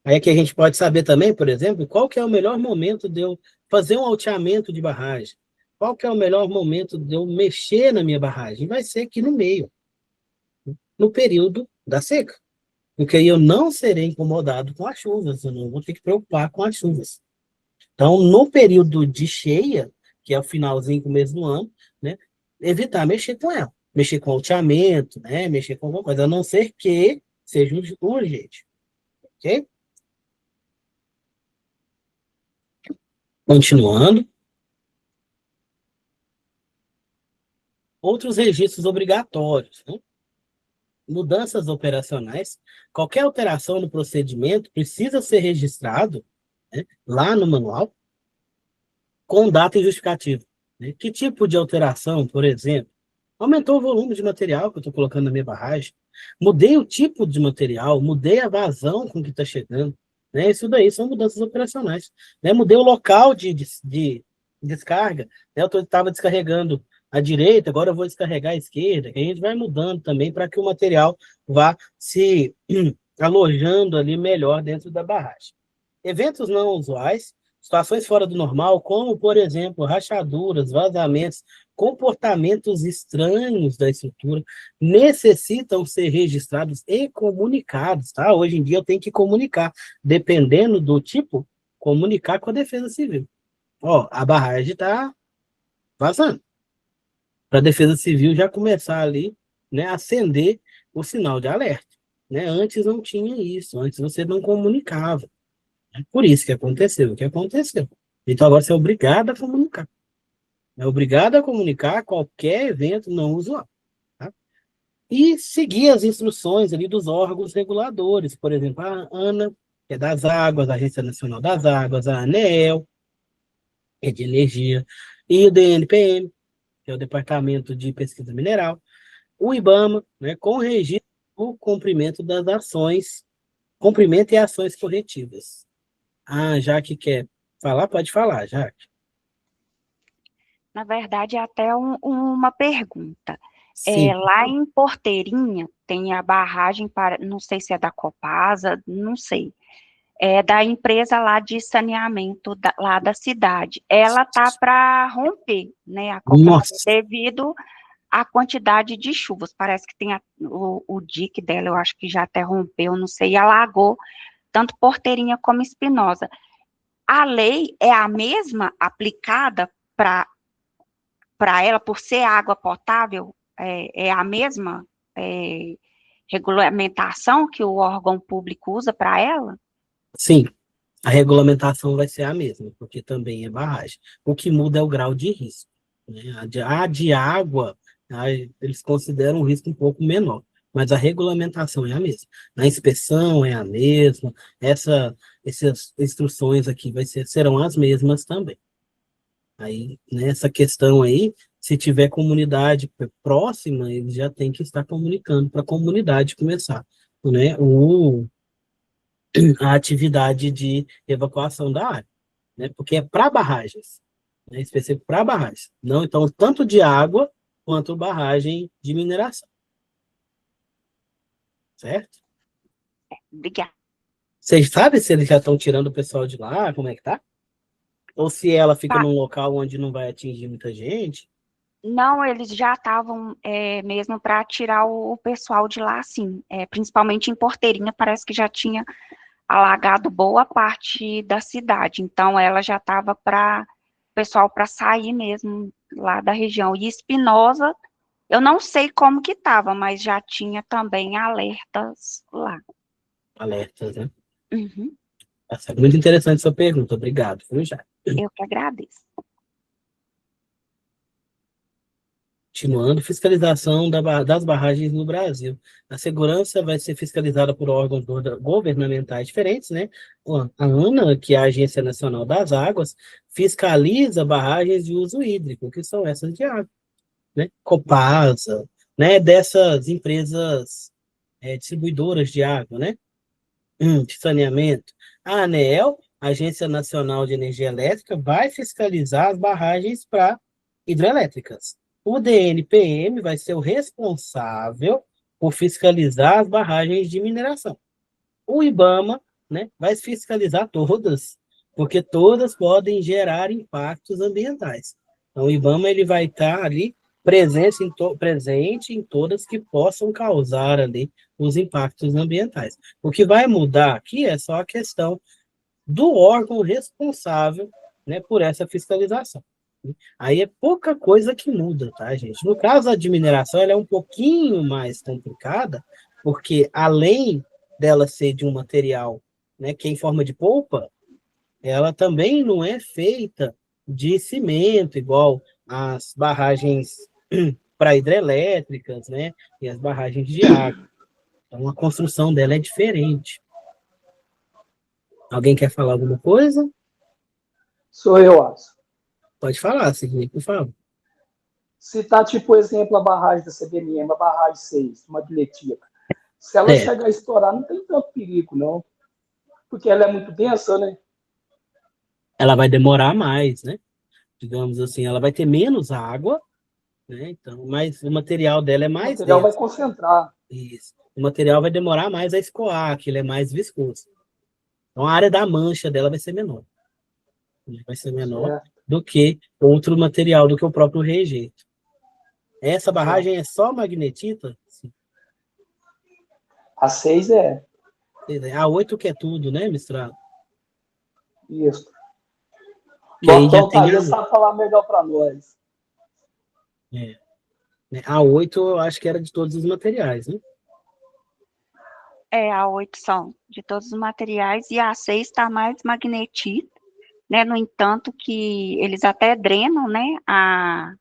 Aí aqui a gente pode saber também, por exemplo, qual que é o melhor momento de eu fazer um alteamento de barragem. Qual que é o melhor momento de eu mexer na minha barragem? Vai ser aqui no meio, no período da seca. Porque aí eu não serei incomodado com as chuvas, eu não vou ter que preocupar com as chuvas. Então, no período de cheia, que é o finalzinho, começo do ano, né, evitar mexer com ela. Mexer com alteamento, né, mexer com alguma coisa, a não ser que seja urgente, ok? Continuando, outros registros obrigatórios, né? Mudanças operacionais. Qualquer alteração no procedimento precisa ser registrado, né, lá no manual, com data e justificativa, né? Que tipo de alteração, por exemplo? Aumentou o volume de material que eu estou colocando na minha barragem, mudei o tipo de material, mudei a vazão com que está chegando, né? Isso daí são mudanças operacionais, né? Mudei o local de descarga, né? Eu estava descarregando à direita, agora eu vou descarregar à esquerda, que a gente vai mudando também para que o material vá se alojando ali melhor dentro da barragem. Eventos não usuais, situações fora do normal, como, por exemplo, rachaduras, vazamentos, comportamentos estranhos da estrutura, necessitam ser registrados e comunicados, tá? Hoje em dia eu tenho que comunicar, dependendo do tipo, comunicar com a Defesa Civil. Ó, a barragem está vazando. Para a Defesa Civil já começar ali, né, acender o sinal de alerta, né? Antes não tinha isso, antes você não comunicava. Por isso que aconteceu o que aconteceu. Então agora você é obrigado a comunicar. É obrigado a comunicar qualquer evento não usual. Tá? E seguir as instruções ali dos órgãos reguladores. Por exemplo, a ANA, que é das águas, a Agência Nacional das Águas, a ANEEL, que é de energia, e o DNPM, que é o Departamento de Pesquisa Mineral, o IBAMA, né, com registro o cumprimento das ações, cumprimento e ações corretivas. Ah, Jaque quer falar? Pode falar, Jaque. Na verdade, é até uma pergunta. Sim, Lá em Porteirinha tem a barragem para, não sei se é da Copasa, não sei, é da empresa lá de saneamento lá da cidade. Ela tá para romper, né, a Copasa, nossa, devido à quantidade de chuvas. Parece que tem o dique dela, eu acho que já até rompeu, não sei, e alagou tanto Porteirinha como Espinosa. A lei é a mesma aplicada para ela, por ser água potável, é a mesma é, regulamentação que o órgão público usa para ela? sim, a regulamentação vai ser a mesma, porque também é barragem. O que muda é o grau de risco, né? A de água, eles consideram um risco um pouco menor, mas a regulamentação é a mesma. A inspeção é a mesma, essas instruções aqui serão as mesmas também. Aí, nessa questão aí, se tiver comunidade próxima, eles já têm que estar comunicando para a comunidade começar, né, a atividade de evacuação da área, né, porque é para barragens, né, específico para barragens. Não, então, tanto de água quanto barragem de mineração, certo? Obrigada. Vocês sabem se eles já estão tirando o pessoal de lá, como é que tá? Ou se ela fica Tá. num local onde não vai atingir muita gente? Não, eles já estavam mesmo para tirar o pessoal de lá, sim. Principalmente em Porteirinha, parece que já tinha alagado boa parte da cidade. Então, ela já estava para o pessoal para sair mesmo lá da região. E Espinosa, eu não sei como que estava, mas já tinha também alertas lá. Alertas, né? Uhum, Muito interessante sua pergunta, obrigado, viu, já. eu que agradeço. Continuando, fiscalização das barragens no Brasil. A segurança vai ser fiscalizada por órgãos governamentais diferentes, né? A ANA, que é a Agência Nacional das Águas, fiscaliza barragens de uso hídrico, que são essas de água, né? Copasa, né? Dessas empresas distribuidoras de água, né? De saneamento. A ANEEL, Agência Nacional de Energia Elétrica, vai fiscalizar as barragens para hidrelétricas. O DNPM vai ser o responsável por fiscalizar as barragens de mineração. O IBAMA, né, vai fiscalizar todas, porque todas podem gerar impactos ambientais. Então, o IBAMA ele vai estar ali presente em todas que possam causar ali os impactos ambientais. O que vai mudar aqui é só a questão do órgão responsável, né, por essa fiscalização. Aí é pouca coisa que muda, tá, gente? No caso da mineração, ela é um pouquinho mais complicada, porque além dela ser de um material, né, que é em forma de polpa, ela também não é feita de cimento, igual as barragens para hidrelétricas, né, e as barragens de água. Então, a construção dela é diferente. Alguém quer falar alguma coisa? Sou eu, acho. Pode falar, Sidney, por favor. Citar, tipo, exemplo, a barragem da CBMM, a barragem 6, uma bilhetica. Se ela É, chegar a estourar, não tem tanto perigo, não. Porque ela é muito densa, né? ela vai demorar mais, né? Digamos assim, ela vai ter menos água, né? Então, mas o material dela é O mais material vai denso. concentrar. Isso. O material vai demorar mais a escoar, que ele é mais viscoso. Então, a área da mancha dela vai ser menor. Né? Vai ser menor Certo, do que outro material, do que o próprio rejeito. Essa certo. barragem é só magnetita? Sim. A 6 é A 8 que é tudo, né, misturado? isso. Que aí já Notão tem Thalia sabe falar melhor para nós. é, né? A 8 eu acho que era de todos os materiais, né? A 8 são de todos os materiais e a 6 está mais magnetita, né? No entanto, que eles até drenam, né? A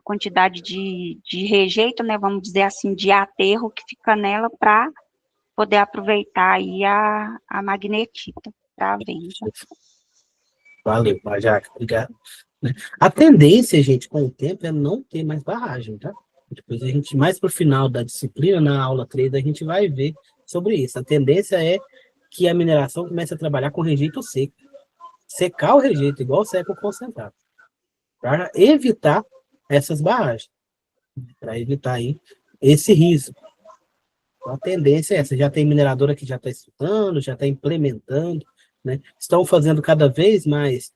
quantidade de rejeito, né? Vamos dizer assim, de aterro que fica nela para poder aproveitar aí a magnetita para venda. Valeu, Jaque, obrigado. Né? A tendência, gente, com o tempo, é não ter mais barragem, tá? Depois a gente, mais para o final da disciplina, na aula 3, a gente vai ver sobre isso. A tendência é que a mineração comece a trabalhar com rejeito seco. Secar o rejeito, igual seca o concentrado. Para evitar essas barragens. Para evitar aí esse risco. Então, a tendência é essa. Já tem mineradora que já está estudando, já está implementando, né? Estão fazendo cada vez mais,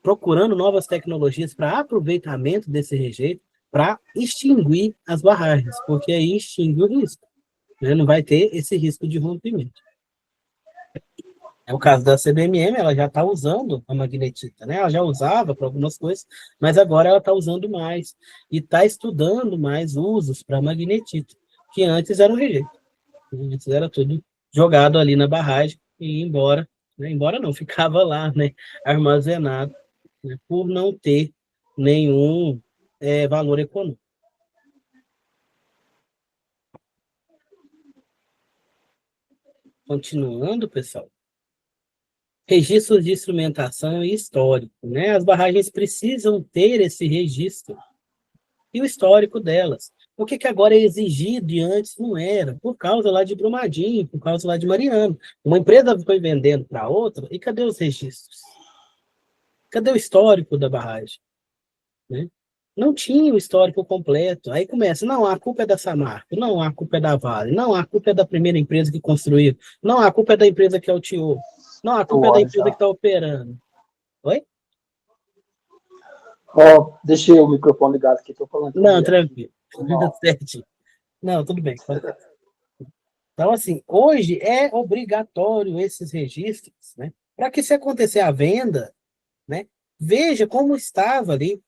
procurando novas tecnologias para aproveitamento desse rejeito, para extinguir as barragens, porque aí extingue o risco, né? Não vai ter esse risco de rompimento. É o caso da CBMM, ela já está usando a magnetita, né? Ela já usava para algumas coisas, mas agora ela está usando mais e está estudando mais usos para magnetita, que antes era um rejeito. Antes era tudo jogado ali na barragem e ia embora, né? Embora não, ficava lá, né? Armazenado, né? Por não ter nenhum valor econômico. Continuando, pessoal. Registros de instrumentação e histórico, né? As barragens precisam ter esse registro e o histórico delas. Por que agora é exigido e antes não era? Por causa lá de Brumadinho, por causa lá de Mariana. Uma empresa foi vendendo para outra, e cadê os registros? Cadê o histórico da barragem? Né? Não tinha o histórico completo. Aí começa, não, a culpa é da Samarco, não, a culpa é da Vale, não, a culpa é da primeira empresa que construiu, não, a culpa é da empresa que alteou, não, a culpa é da empresa que está operando. Oi? Deixei o microfone ligado aqui, estou falando. Não, tranquilo. Não, tudo bem. Então, assim, hoje é obrigatório esses registros, né? Para que se acontecer a venda, né, veja como estava ali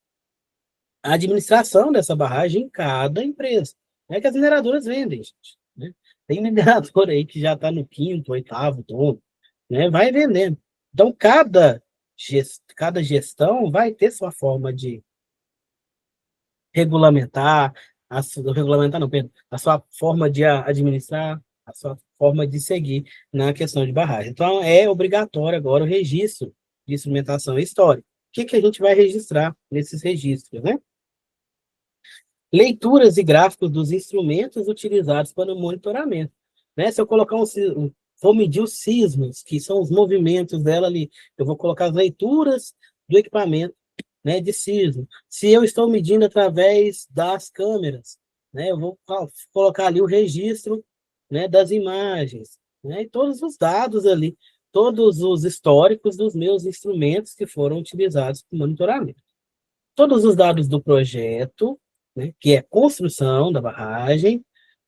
a administração dessa barragem em cada empresa. É que as mineradoras vendem, gente, né? Tem minerador aí que já está no 5º, 8º dono, né? Vai vendendo. Então, cada gestão vai ter sua forma de regulamentar, regulamentar não, perdão, a sua forma de administrar, a sua forma de seguir na questão de barragem. Então, é obrigatório agora o registro de instrumentação histórica. O que a gente vai registrar nesses registros, né? Leituras e gráficos dos instrumentos utilizados para o monitoramento. Né? Se eu colocar vou medir os sismos, que são os movimentos dela ali, eu vou colocar as leituras do equipamento, né, de sismo. Se eu estou medindo através das câmeras, né, eu vou colocar ali o registro, né, das imagens, né, e todos os dados ali, todos os históricos dos meus instrumentos que foram utilizados para monitoramento. Todos os dados do projeto, né, que é construção da barragem,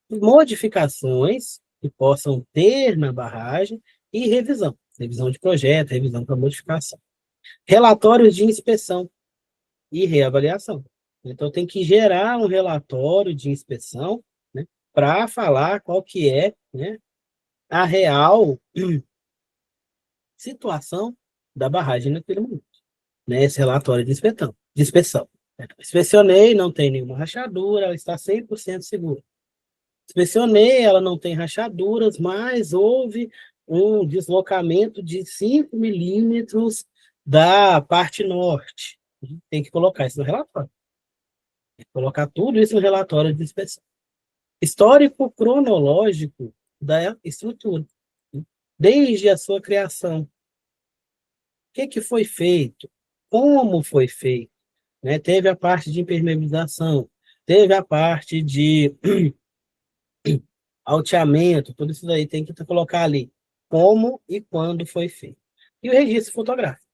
modificações que possam ter na barragem e revisão de projeto, revisão para modificação. Relatórios de inspeção e reavaliação. Então, tem que gerar um relatório de inspeção, né, para falar qual que é, né, a real situação da barragem naquele momento. Né, esse relatório de inspeção. Inspecionei, não tem nenhuma rachadura, ela está 100% segura. Inspecionei, ela não tem rachaduras, mas houve um deslocamento de 5 milímetros da parte norte. Tem que colocar isso no relatório. Tem que colocar tudo isso no relatório de inspeção. Histórico cronológico da estrutura, desde a sua criação. O que foi feito? Como foi feito? Né? Teve a parte de impermeabilização, teve a parte de alteamento, tudo isso daí tem que colocar ali como e quando foi feito. E o registro fotográfico,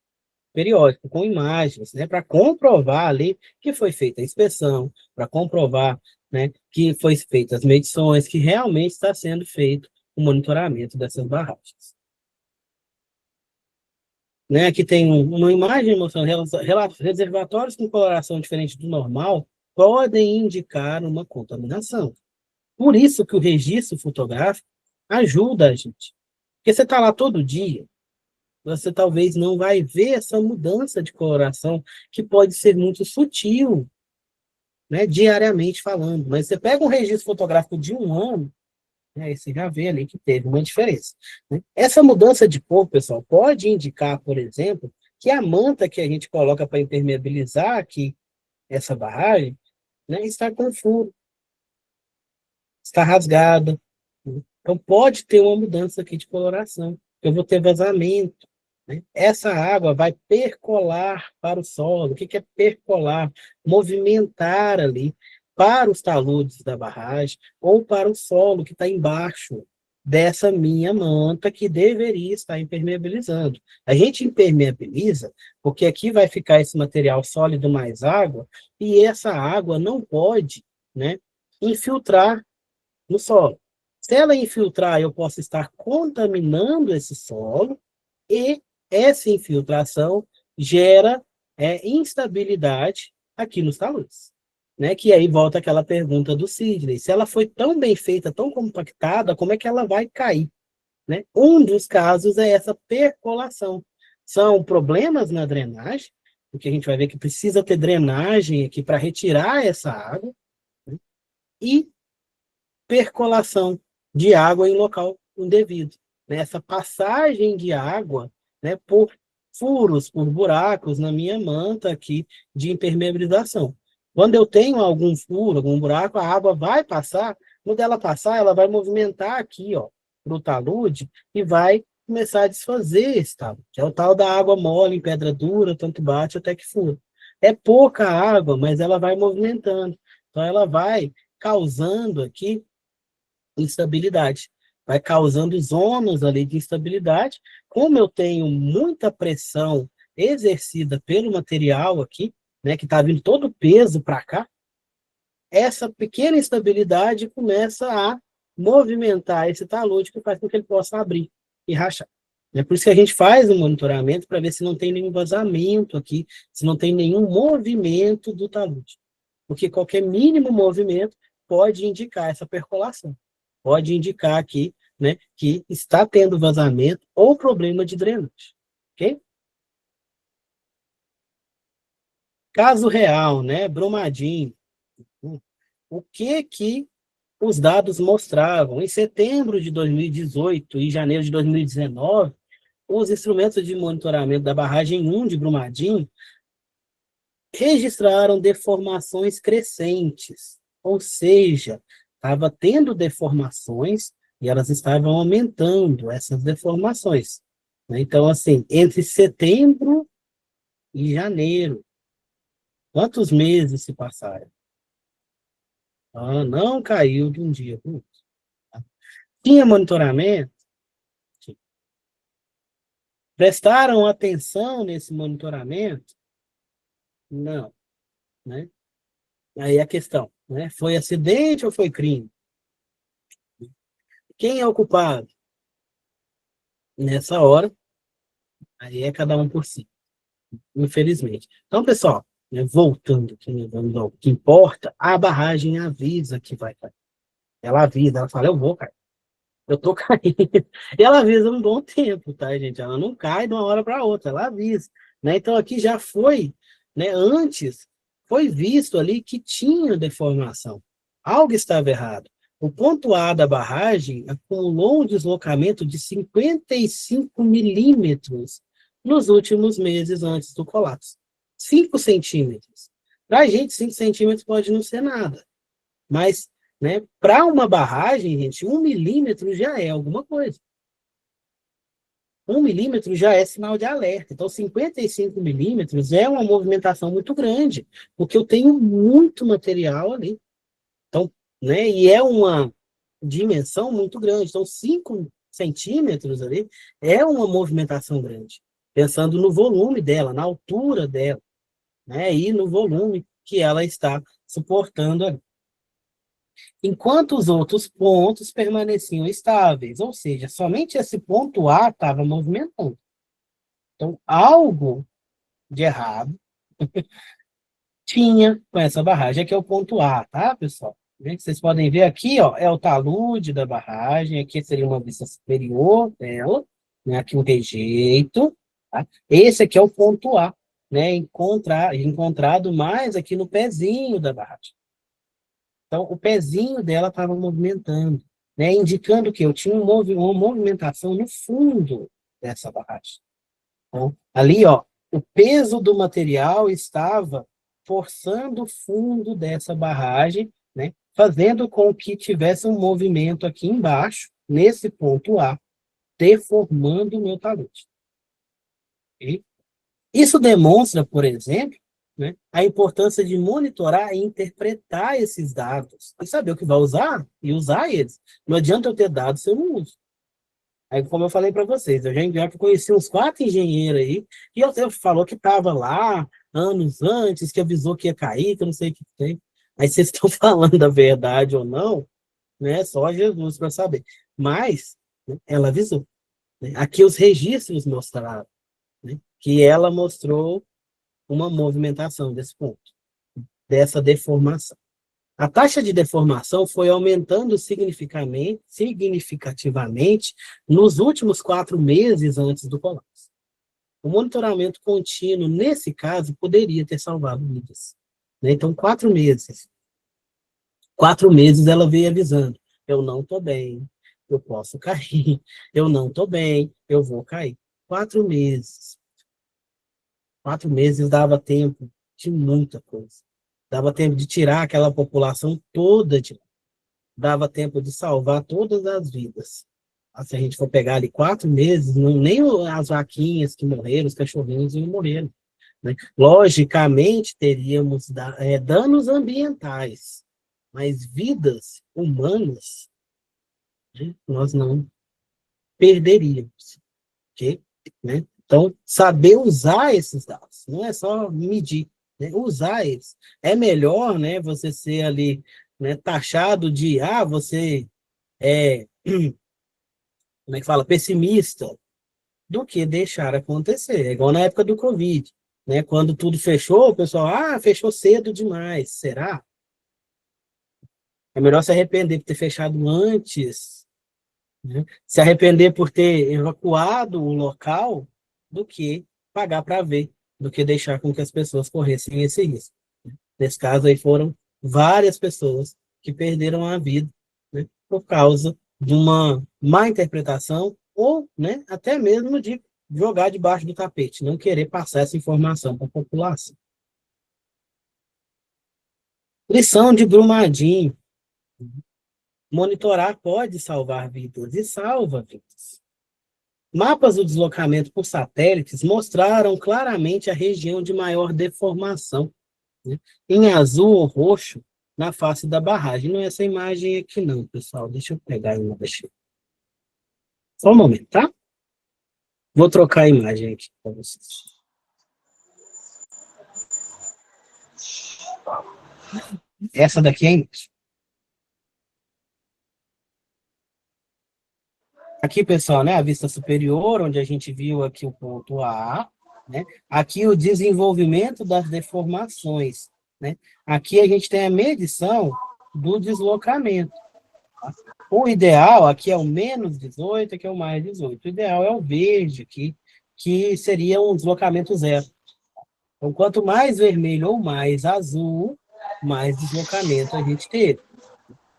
periódico, com imagens, né, para comprovar ali que foi feita a inspeção, para comprovar, né, que foi feita as medições, que realmente está sendo feito o monitoramento dessas barragens. Né, aqui tem uma imagem mostrando reservatórios com coloração diferente do normal podem indicar uma contaminação. Por isso que o registro fotográfico ajuda a gente. Porque você está lá todo dia, você talvez não vai ver essa mudança de coloração, que pode ser muito sutil, né, diariamente falando. Mas você pega um registro fotográfico de um ano, né, e você já vê ali que teve uma diferença. Né? Essa mudança de cor, pessoal, pode indicar, por exemplo, que a manta que a gente coloca para impermeabilizar aqui essa barragem, né, está com furo, está rasgada. Então, pode ter uma mudança aqui de coloração. Eu vou ter vazamento, né? Essa água vai percolar para o solo. O que que é percolar? Movimentar ali para os taludes da barragem ou para o solo que está embaixo dessa minha manta que deveria estar impermeabilizando. A gente impermeabiliza porque aqui vai ficar esse material sólido mais água e essa água não pode, né, infiltrar no solo. Se ela infiltrar, eu posso estar contaminando esse solo e essa infiltração gera instabilidade aqui nos taludes. Né? Que aí volta aquela pergunta do Sidney. Se ela foi tão bem feita, tão compactada, como é que ela vai cair? Né? Um dos casos é essa percolação. São problemas na drenagem, porque a gente vai ver que precisa ter drenagem aqui para retirar essa água, né? E percolação de água em local indevido. Né? Essa passagem de água, né, por furos, por buracos na minha manta aqui de impermeabilização. Quando eu tenho algum furo, algum buraco, a água vai passar, quando ela passar, ela vai movimentar aqui, ó, para o talude e vai começar a desfazer esse talude. É o tal da água mole em pedra dura, tanto bate até que fura. É pouca água, mas ela vai movimentando. Então, ela vai causando aqui instabilidade. Vai causando zonas ali de instabilidade. Como eu tenho muita pressão exercida pelo material aqui, né, que está vindo todo o peso para cá, essa pequena instabilidade começa a movimentar esse talude que faz com que ele possa abrir e rachar. É por isso que a gente faz um monitoramento para ver se não tem nenhum vazamento aqui, se não tem nenhum movimento do talude. Porque qualquer mínimo movimento pode indicar essa percolação. Pode indicar aqui, né, que está tendo vazamento ou problema de drenagem. Ok? Caso real, né, Brumadinho. O que os dados mostravam? Em setembro de 2018 e janeiro de 2019, os instrumentos de monitoramento da barragem 1 de Brumadinho registraram deformações crescentes, ou seja, estava tendo deformações e elas estavam aumentando essas deformações. Então, assim, entre setembro e janeiro, quantos meses se passaram? Não caiu de um dia para o outro. Tinha monitoramento? Prestaram atenção nesse monitoramento? Não, né? Aí a questão, né? Foi acidente ou foi crime? Quem é o culpado? Nessa hora, aí é cada um por si, infelizmente. Então, pessoal, né, voltando aqui, né, vamos ao que importa, a barragem avisa que vai cair. Ela avisa, ela fala, eu vou cair. Eu tô caindo. E ela avisa um bom tempo, tá, gente? Ela não cai de uma hora para outra, ela avisa. Né? Então, aqui já foi, né, antes, foi visto ali que tinha deformação. Algo estava errado. O ponto A da barragem acumulou um deslocamento de 55 milímetros nos últimos meses antes do colapso. 5 centímetros. Para a gente, 5 centímetros pode não ser nada. Mas, né, para uma barragem, gente, 1 milímetro já é alguma coisa. 1 milímetro já é sinal de alerta. Então, 55 milímetros é uma movimentação muito grande, porque eu tenho muito material ali. Então, né, e é uma dimensão muito grande. Então, 5 centímetros ali é uma movimentação grande. Pensando no volume dela, na altura dela, né, e no volume que ela está suportando ali. Enquanto os outros pontos permaneciam estáveis, ou seja, somente esse ponto A estava movimentando. Então, algo de errado tinha com essa barragem. Aqui é o ponto A, tá, pessoal? Vocês podem ver aqui, ó, é o talude da barragem, aqui seria uma vista superior dela, né, aqui o rejeito, tá? Esse aqui é o ponto A, né, encontrado mais aqui no pezinho da barragem. Então, o pezinho dela estava movimentando, né, indicando que eu tinha uma movimentação no fundo dessa barragem. Então, ali, ó, o peso do material estava forçando o fundo dessa barragem, né, fazendo com que tivesse um movimento aqui embaixo, nesse ponto A, deformando o meu talute. Okay? Isso demonstra, por exemplo, né, a importância de monitorar e interpretar esses dados, e saber o que vai usar, e usar eles. Não adianta eu ter dados se eu não uso. Aí, como eu falei para vocês, eu já conheci uns 4 engenheiros aí, e eu falou que estava lá anos antes, que avisou que ia cair, que eu não sei o que tem. Aí vocês estão falando a verdade ou não, né? Só Jesus para saber. Mas, né, ela avisou. Né? Aqui os registros mostraram, né, que ela mostrou uma movimentação desse ponto, dessa deformação. A taxa de deformação foi aumentando significativamente nos últimos 4 meses antes do colapso. O monitoramento contínuo, nesse caso, poderia ter salvado vidas. Né? Então, 4 meses. 4 meses ela veio avisando, eu não estou bem, eu posso cair, eu não estou bem, eu vou cair. 4 meses. 4 meses dava tempo de muita coisa. Dava tempo de tirar aquela população toda de lá. Dava tempo de salvar todas as vidas. Se a gente for pegar ali 4 meses, nem as vaquinhas que morreram, os cachorrinhos iam morrer. Né? Logicamente, teríamos danos ambientais, mas vidas humanas, né, nós não perderíamos. Okay? Né? Então, saber usar esses dados, não é só medir, né? Usar eles. É melhor, né, você ser ali, né, taxado de, você é, como é que fala, pessimista, do que deixar acontecer. É igual na época do Covid, né? Quando tudo fechou, o pessoal, fechou cedo demais. Será? É melhor se arrepender por ter fechado antes, né? Se arrepender por ter evacuado o local, do que pagar para ver, do que deixar com que as pessoas corressem esse risco. Nesse caso aí foram várias pessoas que perderam a vida, né, por causa de uma má interpretação ou, né, até mesmo de jogar debaixo do tapete, não querer passar essa informação para a população. Lição de Brumadinho. Monitorar pode salvar vidas e salva vidas. Mapas do deslocamento por satélites mostraram claramente a região de maior deformação, né, em azul ou roxo, na face da barragem. Não é essa imagem aqui não, pessoal. Deixa eu pegar a imagem. Só um momento, tá? Vou trocar a imagem aqui para vocês. Essa daqui é a imagem. Aqui, pessoal, né, a vista superior, onde a gente viu aqui o ponto A, né? Aqui o desenvolvimento das deformações, né? Aqui a gente tem a medição do deslocamento. Tá? O ideal aqui é o menos 18, aqui é o mais 18. O ideal é o verde aqui, que seria um deslocamento zero. Então, quanto mais vermelho ou mais azul, mais deslocamento a gente teve.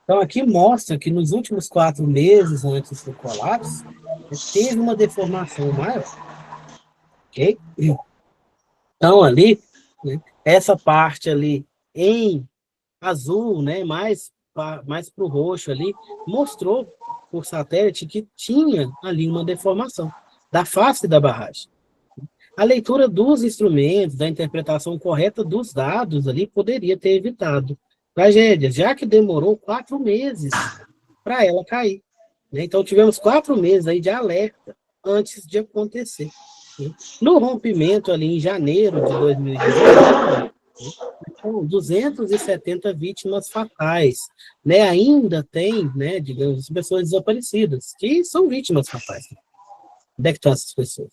Então, aqui mostra que nos últimos 4 meses antes do colapso, teve uma deformação maior. Ok? Então, ali, né, essa parte ali em azul, né, mais para o roxo ali, mostrou por satélite que tinha ali uma deformação da face da barragem. A leitura dos instrumentos, da interpretação correta dos dados ali, poderia ter evitado tragédias, já que demorou 4 meses para ela cair. Né? Então, tivemos 4 meses aí de alerta antes de acontecer. Né? No rompimento ali em janeiro de 2019, com 270 vítimas fatais. Né? Ainda tem, né, digamos, pessoas desaparecidas, que são vítimas fatais. Onde é que estão essas pessoas?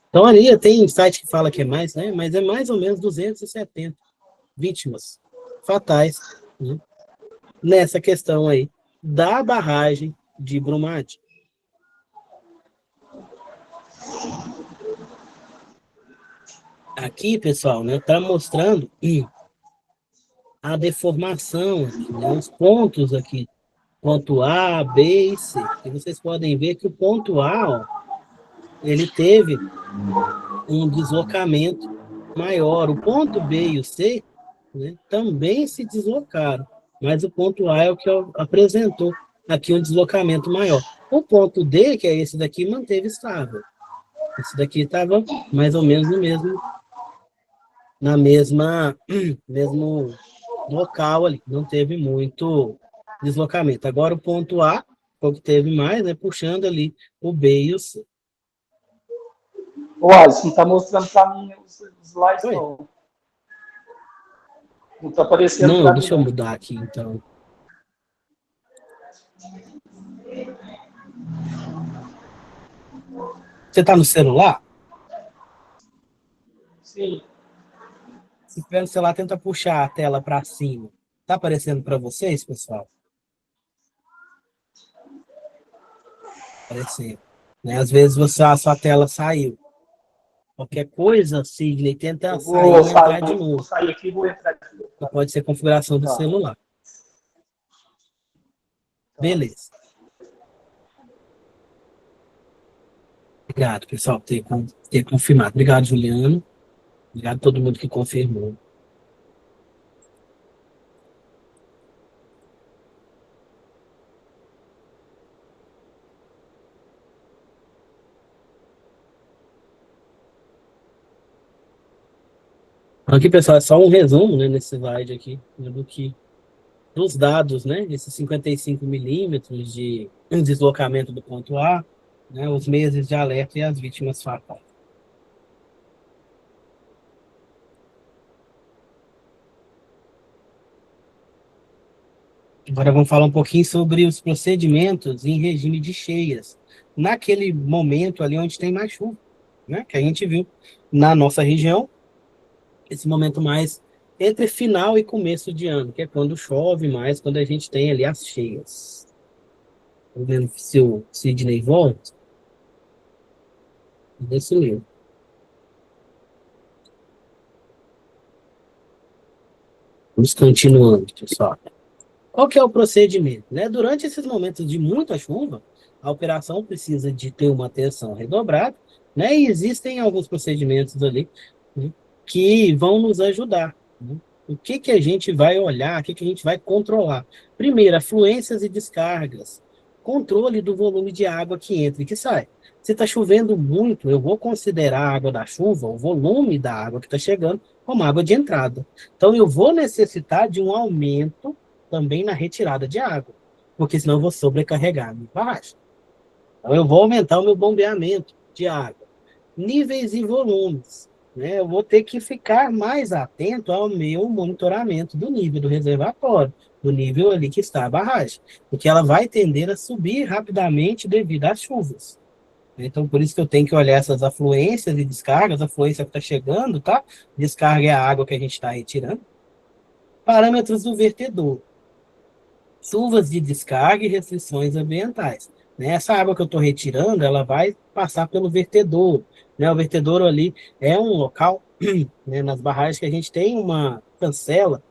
Então, ali tem site que fala que é mais, né? Mas é mais ou menos 270 vítimas fatais, né, nessa questão aí da barragem de Brumadinho. Aqui, pessoal, né, tá mostrando a deformação, aqui, né, os pontos aqui, ponto A, B e C. E vocês podem ver que o ponto A, ó, ele teve um deslocamento maior. O ponto B e o C, né, também se deslocaram, mas o ponto A é o que apresentou aqui um deslocamento maior. O ponto D, que é esse daqui, manteve estável. Esse daqui estava mais ou menos na mesmo local ali, não teve muito deslocamento. Agora o ponto A foi o que teve mais, né, puxando ali o B e o C. Ô, Alisson, não está mostrando para mim os slides, Oi? não. Não está aparecendo Não, para mim, deixa eu não. mudar aqui, então. Você está no celular? Sim. Se tiver no celular, tenta puxar a tela para cima. Está aparecendo para vocês, pessoal? Aparecendo. Né? Às vezes a sua tela saiu. Qualquer coisa, Sidney, tenta Eu sair vou e entrar de sair, novo. aqui e vou entrar aqui. Que pode ser configuração do Tá. celular. Tá. Beleza. Obrigado, pessoal, por ter confirmado. Obrigado, Juliano. Obrigado a todo mundo que confirmou. Aqui, pessoal, é só um resumo, né, nesse slide aqui, né, dos dados, né, esses 55 milímetros de deslocamento do ponto A, né, os meses de alerta e as vítimas fatais. Agora vamos falar um pouquinho sobre os procedimentos em regime de cheias, naquele momento ali onde tem mais chuva, né, que a gente viu na nossa região, esse momento mais entre final e começo de ano, que é quando chove mais, quando a gente tem ali as cheias. Estou vendo se o Sidney volta. Isso mesmo. Vamos continuando, pessoal. Qual que é o procedimento? Né? Durante esses momentos de muita chuva, a operação precisa de ter uma atenção redobrada, né? E existem alguns procedimentos ali, né, que vão nos ajudar. Né? O que, que a gente vai olhar, o que, que a gente vai controlar? Primeiro, afluências e descargas. Controle do volume de água que entra e que sai. Se está chovendo muito, eu vou considerar a água da chuva, o volume da água que está chegando, como água de entrada. Então, eu vou necessitar de um aumento também na retirada de água, porque senão eu vou sobrecarregar a minha barragem. Então, eu vou aumentar o meu bombeamento de água. Níveis e volumes. Né? Eu vou ter que ficar mais atento ao meu monitoramento do nível do reservatório, do nível ali que está a barragem, porque ela vai tender a subir rapidamente devido às chuvas. Então, por isso que eu tenho que olhar essas afluências e descargas, a afluência que está chegando, tá? Descarga é a água que a gente está retirando. Parâmetros do vertedor. Chuvas de descarga e restrições ambientais. Né? Essa água que eu estou retirando, ela vai passar pelo vertedouro. Né? O vertedouro ali é um local, né, nas barragens que a gente tem uma cancela,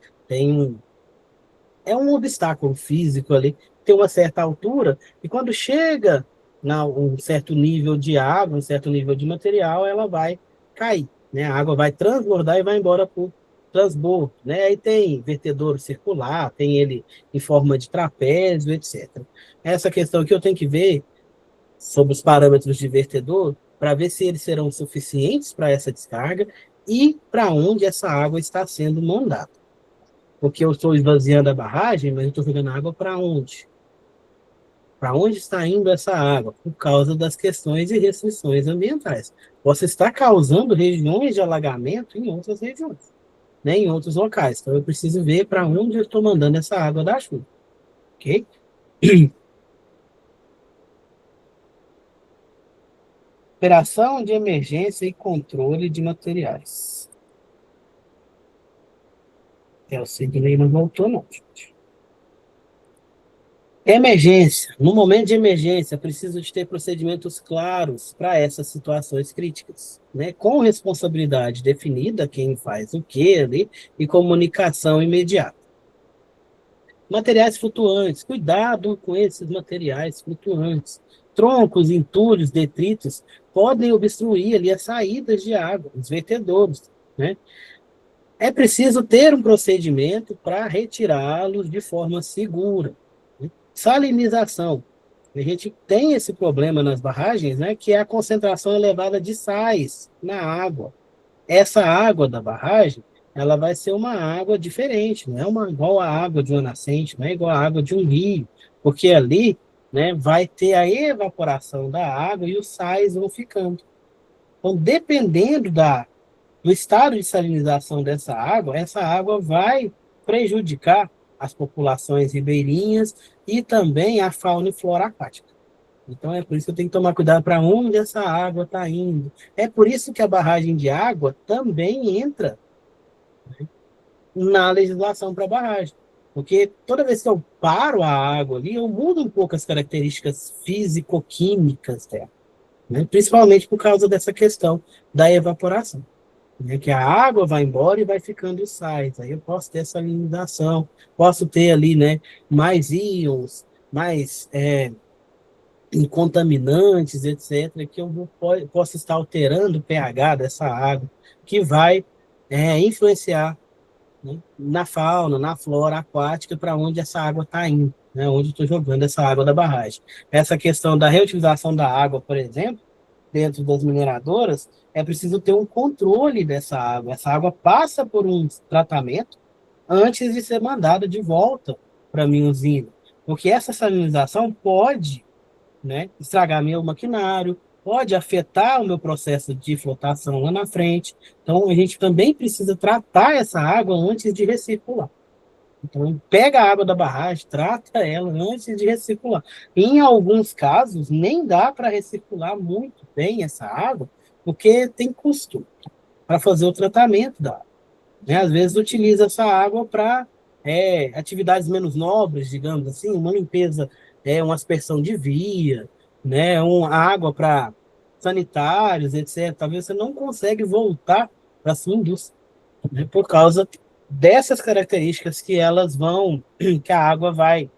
é um obstáculo físico ali, tem uma certa altura, e quando chega um certo nível de água, um certo nível de material, ela vai cair. Né? A água vai transbordar e vai embora por transbordo. Né? Aí tem vertedouro circular, tem ele em forma de trapézio, etc. Essa questão que eu tenho que ver sobre os parâmetros de vertedor, para ver se eles serão suficientes para essa descarga e para onde essa água está sendo mandada. Porque eu estou esvaziando a barragem, mas eu estou jogando água para onde? Para onde está indo essa água? Por causa das questões e restrições ambientais. Você está causando regiões de alagamento em outras regiões, né, em outros locais. Então, eu preciso ver para onde eu estou mandando essa água da chuva. Ok? Operação de emergência e controle de materiais. O Sidney não voltou, não, gente. Emergência. No momento de emergência, preciso de ter procedimentos claros para essas situações críticas, né? Com responsabilidade definida, quem faz o quê ali, e comunicação imediata. Materiais flutuantes. Cuidado com esses materiais flutuantes. Troncos, entulhos, detritos podem obstruir ali as saídas de água, os vertedouros. né? É preciso ter um procedimento para retirá-los de forma segura, né? Salinização. A gente tem esse problema nas barragens, né, que é a concentração elevada de sais na água. Essa água da barragem, ela vai ser uma água diferente, não é igual a água de uma nascente, não é igual a água de um rio, porque ali, né, vai ter a evaporação da água e os sais vão ficando. Então, dependendo do estado de salinização dessa água, essa água vai prejudicar as populações ribeirinhas e também a fauna e flora aquática. Então, é por isso que eu tenho que tomar cuidado para onde essa água está indo. É por isso que a barragem de água também entra na legislação para barragem. Porque toda vez que eu paro a água ali, eu mudo um pouco as características físico-químicas dela, né? Principalmente por causa dessa questão da evaporação, né? Que a água vai embora e vai ficando os sais. Aí eu posso ter essa salinização, posso ter ali, né, mais íons, mais em contaminantes, etc., que posso estar alterando o pH dessa água, que vai influenciar, né, na fauna, na flora aquática, para onde essa água está indo, né, onde estou jogando essa água da barragem. Essa questão da reutilização da água, por exemplo, dentro das mineradoras, é preciso ter um controle dessa água. Essa água passa por um tratamento antes de ser mandada de volta para a minha usina, porque essa salinização pode, né, estragar meu maquinário, pode afetar o meu processo de flotação lá na frente. Então, a gente também precisa tratar essa água antes de recircular. Então, pega a água da barragem, trata ela antes de recircular. Em alguns casos, nem dá para recircular muito bem essa água, porque tem custo para fazer o tratamento da água, né? Às vezes, utiliza essa água para atividades menos nobres, digamos assim, uma limpeza, uma aspersão de via, né? Água para sanitários, etc. Talvez você não consegue voltar para a sua indústria, né? Por causa dessas características que a água vai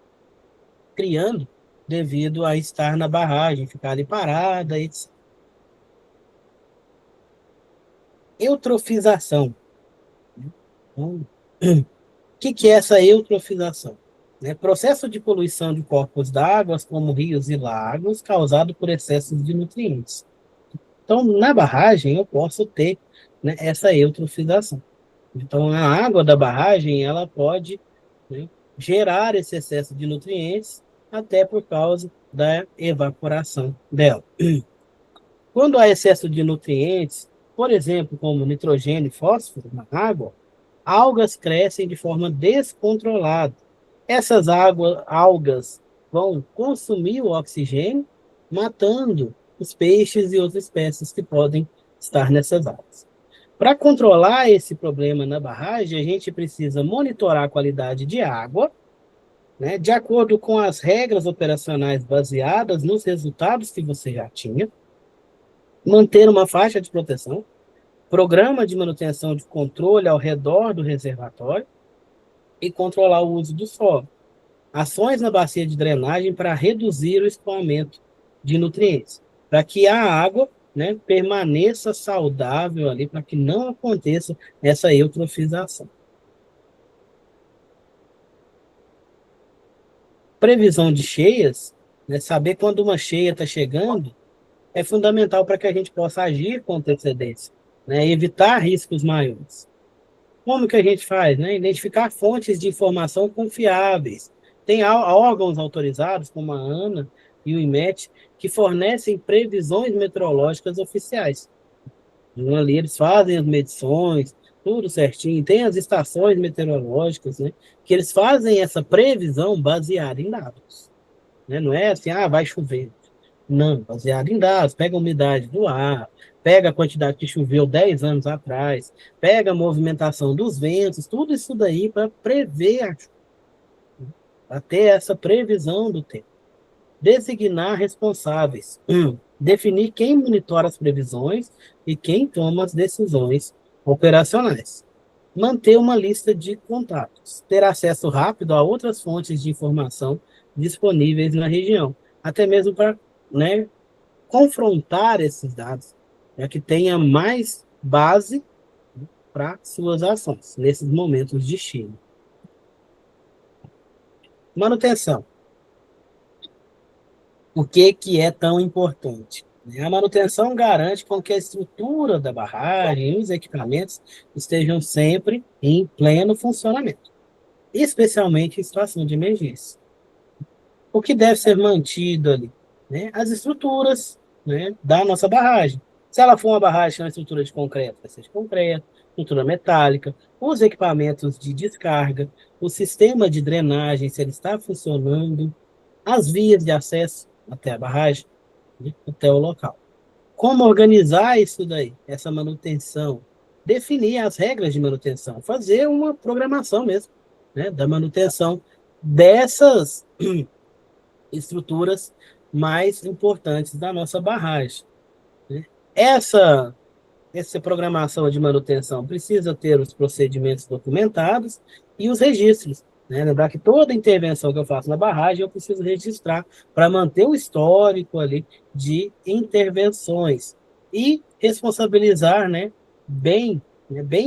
criando devido a estar na barragem, ficar ali parada, etc. Eutrofização. Então, que é essa eutrofização? Né? Processo de poluição de corpos d'água, como rios e lagos, causado por excessos de nutrientes. Então, na barragem, eu posso ter, né, essa eutrofização. Então, a água da barragem, ela pode, né, gerar esse excesso de nutrientes, até por causa da evaporação dela. Quando há excesso de nutrientes, por exemplo, como nitrogênio e fósforo na água, algas crescem de forma descontrolada. Essas algas vão consumir o oxigênio, matando os peixes e outras espécies que podem estar nessas águas. Para controlar esse problema na barragem, a gente precisa monitorar a qualidade de água, né, de acordo com as regras operacionais baseadas nos resultados que você já tinha, manter uma faixa de proteção, programa de manutenção de controle ao redor do reservatório e controlar o uso do solo. Ações na bacia de drenagem para reduzir o escoamento de nutrientes, para que a água, né, permaneça saudável ali, para que não aconteça essa eutrofização. Previsão de cheias, né, saber quando uma cheia está chegando, é fundamental para que a gente possa agir com antecedência, né, evitar riscos maiores. Como que a gente faz? Né? Identificar fontes de informação confiáveis. Tem órgãos autorizados, como a ANA e o IMET, que fornecem previsões meteorológicas oficiais. Então, ali eles fazem as medições, tudo certinho. Tem as estações meteorológicas, né, que eles fazem essa previsão baseada em dados. Né? Não é assim, vai chover. Não, baseado em dados. Pega a umidade do ar, pega a quantidade que choveu 10 anos atrás, pega a movimentação dos ventos, tudo isso daí para prever a chuva, para ter essa previsão do tempo. Designar responsáveis. Definir quem monitora as previsões e quem toma as decisões operacionais. Manter uma lista de contatos. Ter acesso rápido a outras fontes de informação disponíveis na região. Até mesmo para, né, confrontar esses dados, para que tenha mais base para suas ações, nesses momentos de estímulo. Manutenção. Por que é tão importante? A manutenção garante com que a estrutura da barragem e os equipamentos estejam sempre em pleno funcionamento, especialmente em situação de emergência. O que deve ser mantido ali? Né? As estruturas, né, da nossa barragem. Se ela for uma barragem com estrutura de concreto, vai ser de concreto, estrutura metálica, os equipamentos de descarga, o sistema de drenagem, se ele está funcionando, as vias de acesso até a barragem, né, até o local. Como organizar isso daí, essa manutenção? Definir as regras de manutenção, fazer uma programação mesmo, né, da manutenção dessas estruturas mais importantes da nossa barragem, né? Essa programação de manutenção precisa ter os procedimentos documentados e os registros, né? Lembrar que toda intervenção que eu faço na barragem eu preciso registrar para manter o histórico ali de intervenções e responsabilizar, bem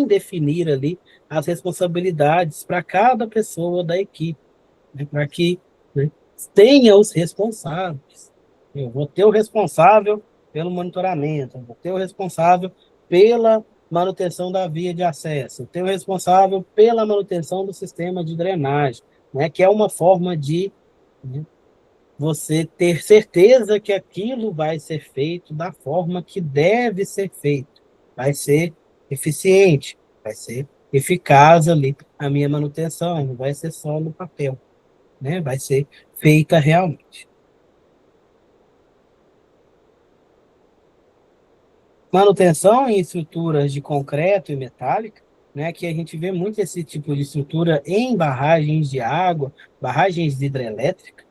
definir ali as responsabilidades para cada pessoa da equipe, né? Para que, né, tenha os responsáveis. Eu vou ter o responsável pelo monitoramento, eu vou ter o responsável pela manutenção da via de acesso, eu tenho o responsável pela manutenção do sistema de drenagem, né, que é uma forma de, né, você ter certeza que aquilo vai ser feito da forma que deve ser feito, vai ser eficiente, vai ser eficaz ali a minha manutenção, não vai ser só no papel, né, vai ser feita realmente. Manutenção em estruturas de concreto e metálica, né, que a gente vê muito esse tipo de estrutura em barragens de água, barragens hidrelétricas,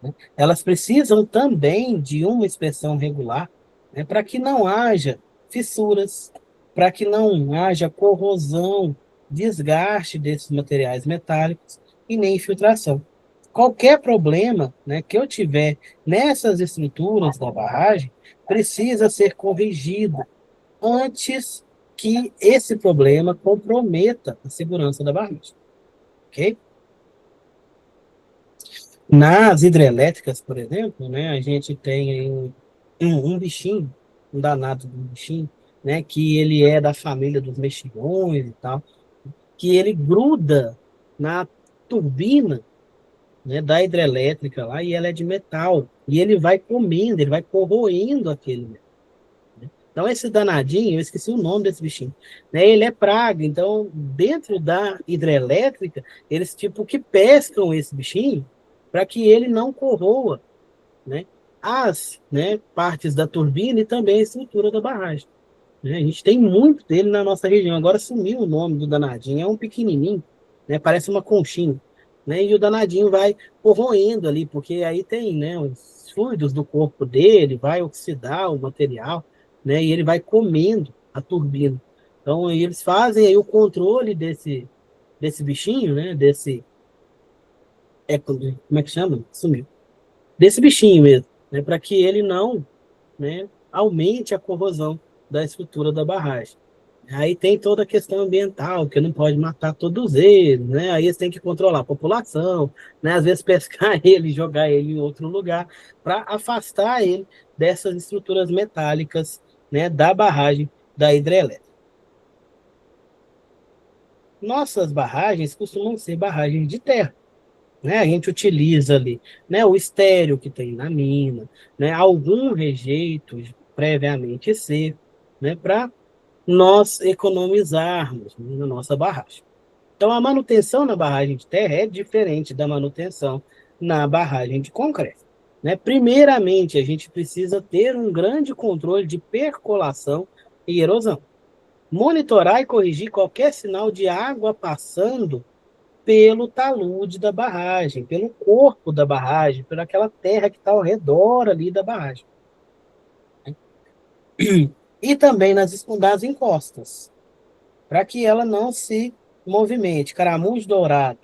né, elas precisam também de uma inspeção regular, né, para que não haja fissuras, para que não haja corrosão, desgaste desses materiais metálicos e nem infiltração. Qualquer problema, né, que eu tiver nessas estruturas da barragem precisa ser corrigido antes que esse problema comprometa a segurança da barragem, ok? Nas hidrelétricas, por exemplo, né, a gente tem aí um bichinho, um danado de um bichinho, né, que ele é da família dos mexilhões e tal, que ele gruda na turbina, né, da hidrelétrica lá, e ela é de metal, e ele vai comendo, ele vai corroendo aquele metal. Então, esse danadinho, eu esqueci o nome desse bichinho, né? Ele é praga. Então, dentro da hidrelétrica, eles tipo que pescam esse bichinho para que ele não corroa, né, as, né, partes da turbina e também a estrutura da barragem, né? A gente tem muito dele na nossa região. Agora sumiu o nome do danadinho. É um pequenininho, né? Parece uma conchinha, né? E o danadinho vai corroendo ali, porque aí tem, né, os fluidos do corpo dele, vai oxidar o material, né? E ele vai comendo a turbina. Então, aí eles fazem aí o controle desse bichinho, né? Como é que chama? Sumiu. Desse bichinho mesmo, né? Para que ele não, né, aumente a corrosão da estrutura da barragem. Aí tem toda a questão ambiental, que não pode matar todos eles, né? Aí eles têm que controlar a população, né? Às vezes pescar ele e jogar ele em outro lugar para afastar ele dessas estruturas metálicas, né, da barragem da hidrelétrica. Nossas barragens costumam ser barragens de terra, né? A gente utiliza ali, né, o estéreo que tem na mina, né, algum rejeito previamente seco, né, para nós economizarmos, né, na nossa barragem. Então, a manutenção na barragem de terra é diferente da manutenção na barragem de concreto, né? Primeiramente, a gente precisa ter um grande controle de percolação e erosão. Monitorar e corrigir qualquer sinal de água passando pelo talude da barragem, pelo corpo da barragem, por aquela terra que está ao redor ali da barragem. E também nas encostas, para que ela não se movimente. Caramujo dourado,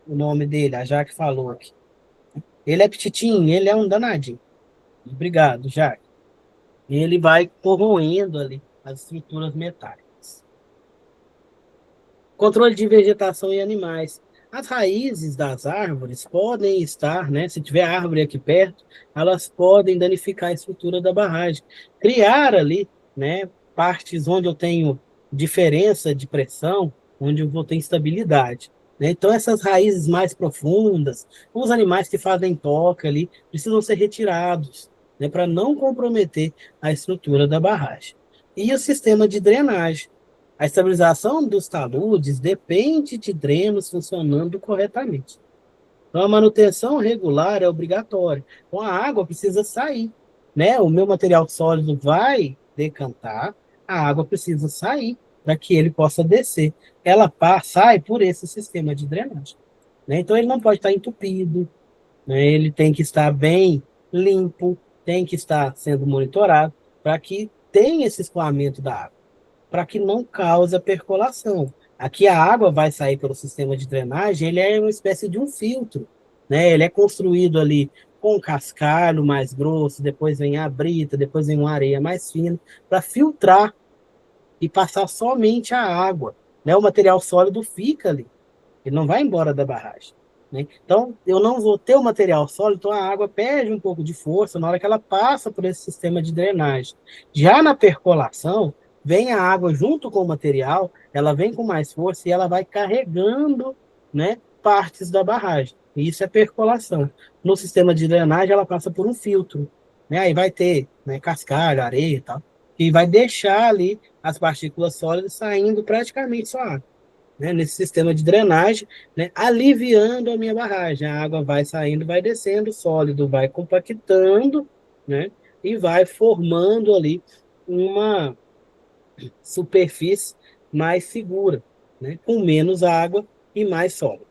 o nome dele, a Jaque falou aqui. Ele é petitinho, ele é um danadinho. Obrigado, Jaque. Ele vai corroendo ali as estruturas metálicas. Controle de vegetação e animais. As raízes das árvores podem estar, né, se tiver árvore aqui perto, elas podem danificar a estrutura da barragem. Criar ali, né, partes onde eu tenho diferença de pressão, onde eu vou ter instabilidade. Né? Então, essas raízes mais profundas, os animais que fazem toca ali, precisam ser retirados, né, para não comprometer a estrutura da barragem. E o sistema de drenagem. A estabilização dos taludes depende de drenos funcionando corretamente. Então, a manutenção regular é obrigatória. Então, a água precisa sair, né? O meu material sólido vai decantar, a água precisa sair para que ele possa descer. Ela sai por esse sistema de drenagem, né? Então, ele não pode estar entupido, né? Ele tem que estar bem limpo, tem que estar sendo monitorado para que tenha esse escoamento da água, para que não cause a percolação. Aqui a água vai sair pelo sistema de drenagem, ele é uma espécie de um filtro, né? Ele é construído ali com cascalho mais grosso, depois vem a brita, depois vem uma areia mais fina, para filtrar e passar somente a água, né? O material sólido fica ali, ele não vai embora da barragem, né? Então, eu não vou ter o material sólido, então a água perde um pouco de força na hora que ela passa por esse sistema de drenagem. Já na percolação, vem a água junto com o material, ela vem com mais força e ela vai carregando, né, partes da barragem. E isso é percolação. No sistema de drenagem, ela passa por um filtro, né? Aí vai ter, né, cascalho, areia e tal, e vai deixar ali as partículas sólidas saindo praticamente só água, né, nesse sistema de drenagem, né, aliviando a minha barragem. A água vai saindo, vai descendo, o sólido vai compactando, né, e vai formando ali uma superfície mais segura, né, com menos água e mais sólidos.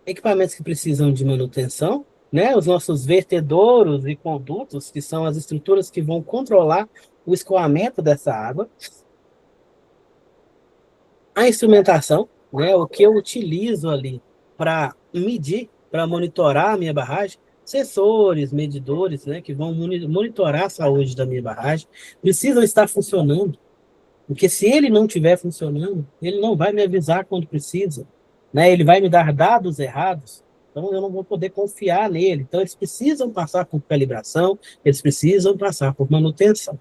Equipamentos que precisam de manutenção, né, os nossos vertedouros e condutos, que são as estruturas que vão controlar o escoamento dessa água. A instrumentação, né, o que eu utilizo ali para medir, para monitorar a minha barragem, sensores, medidores, né, que vão monitorar a saúde da minha barragem, precisam estar funcionando, porque se ele não estiver funcionando, ele não vai me avisar quando precisa, né, ele vai me dar dados errados, então eu não vou poder confiar nele. Então eles precisam passar por calibração, eles precisam passar por manutenção.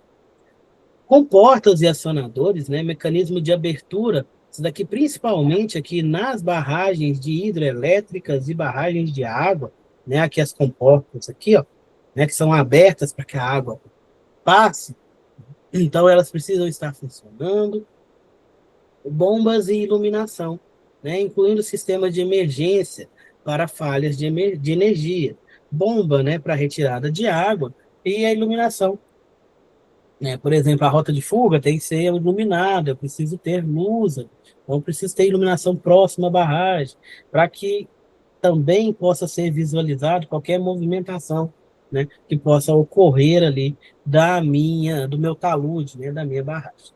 Comportas e acionadores, né, mecanismo de abertura, isso daqui principalmente aqui nas barragens de hidrelétricas e barragens de água, né, aqui as comportas aqui, ó, né, que são abertas para que a água passe, então elas precisam estar funcionando. Bombas e iluminação, né, incluindo sistemas de emergência para falhas de energia, bomba, né, para retirada de água e a iluminação, né? Por exemplo, a rota de fuga tem que ser iluminada, eu preciso ter luz, então eu preciso ter iluminação próxima à barragem, para que também possa ser visualizado qualquer movimentação, né, que possa ocorrer ali do meu talude, né, da minha barragem.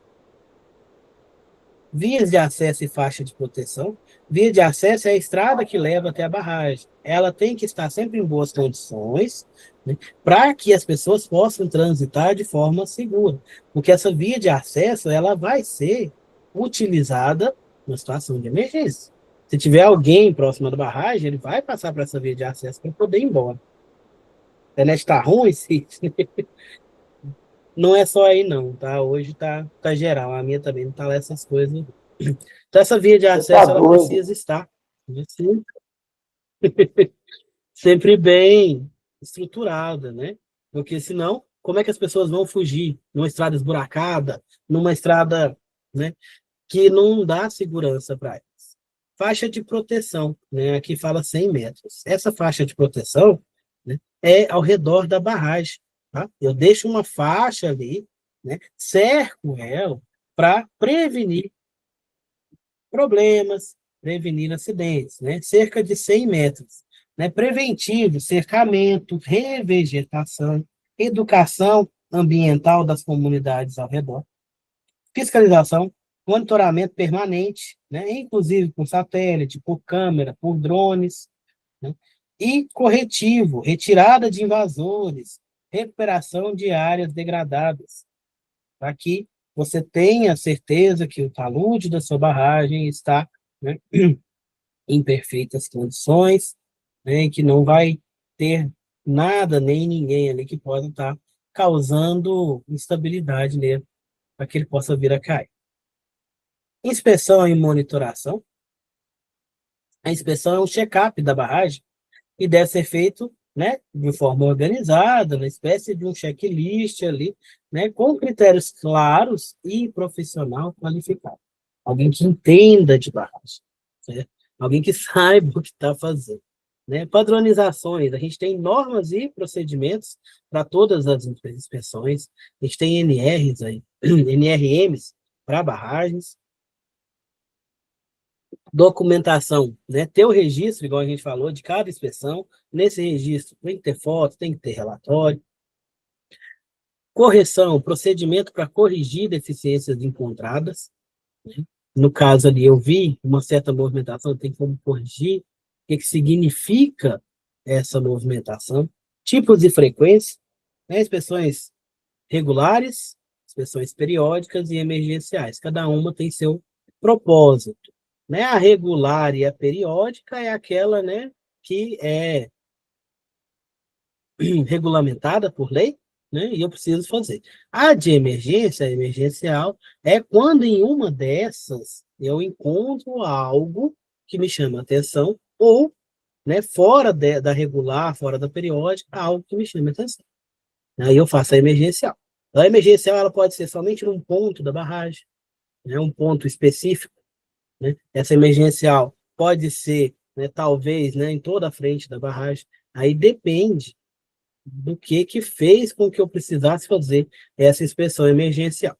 Vias de acesso e faixa de proteção. Via de acesso é a estrada que leva até a barragem. Ela tem que estar sempre em boas condições, né, para que as pessoas possam transitar de forma segura. Porque essa via de acesso ela vai ser utilizada na situação de emergência. Se tiver alguém próximo da barragem, ele vai passar por essa via de acesso para poder ir embora. A internet está ruim, sim. Não é só aí não, tá? Hoje tá geral, a minha também não tá lá essas coisas. Então essa via de Você tá acesso, ela doido. precisa estar, né, sempre bem estruturada, né? Porque senão, como é que as pessoas vão fugir numa estrada esburacada, numa estrada, né, que não dá segurança para elas? Faixa de proteção, né? Aqui fala 100 metros. Essa faixa de proteção, né, é ao redor da barragem, tá? Eu deixo uma faixa ali, né, cerco ela para prevenir problemas, prevenir acidentes, né? Cerca de 100 metros, né? Preventivo, cercamento, revegetação, educação ambiental das comunidades ao redor, fiscalização, monitoramento permanente, né? Inclusive por satélite, por câmera, por drones, né? E corretivo, retirada de invasores, recuperação de áreas degradadas. para que você tenha certeza que o talude da sua barragem está, né, em perfeitas condições, né, e que não vai ter nada nem ninguém ali que possa estar causando instabilidade nele, para que ele possa vir a cair. Inspeção e monitoração. A inspeção é um check-up da barragem e deve ser feito, né, de forma organizada, uma espécie de um checklist ali, né, com critérios claros e profissional qualificado. Alguém que entenda de barragem, certo? Alguém que saiba o que está fazendo. Né? Padronizações, a gente tem normas e procedimentos para todas as inspeções, a gente tem NRs aí, NRMs para barragens, documentação, né? Ter o registro, igual a gente falou, de cada inspeção. Nesse registro tem que ter foto, tem que ter relatório. Correção, procedimento para corrigir deficiências encontradas. Né? No caso ali, eu vi uma certa movimentação, tem como corrigir. O que significa essa movimentação? Tipos e frequência, né? Inspeções regulares, inspeções periódicas e emergenciais. Cada uma tem seu propósito. Né? A regular e a periódica é aquela, né, que é regulamentada por lei, né, e eu preciso fazer. A de emergência, a emergencial, é quando em uma dessas eu encontro algo que me chama a atenção, ou, né, fora da regular, fora da periódica, algo que me chama a atenção. Aí eu faço a emergencial. A emergencial ela pode ser somente num ponto da barragem, né, um ponto específico. Né? Essa emergencial pode ser, né, talvez, né, em toda a frente da barragem. Aí depende do que fez com que eu precisasse fazer essa inspeção emergencial.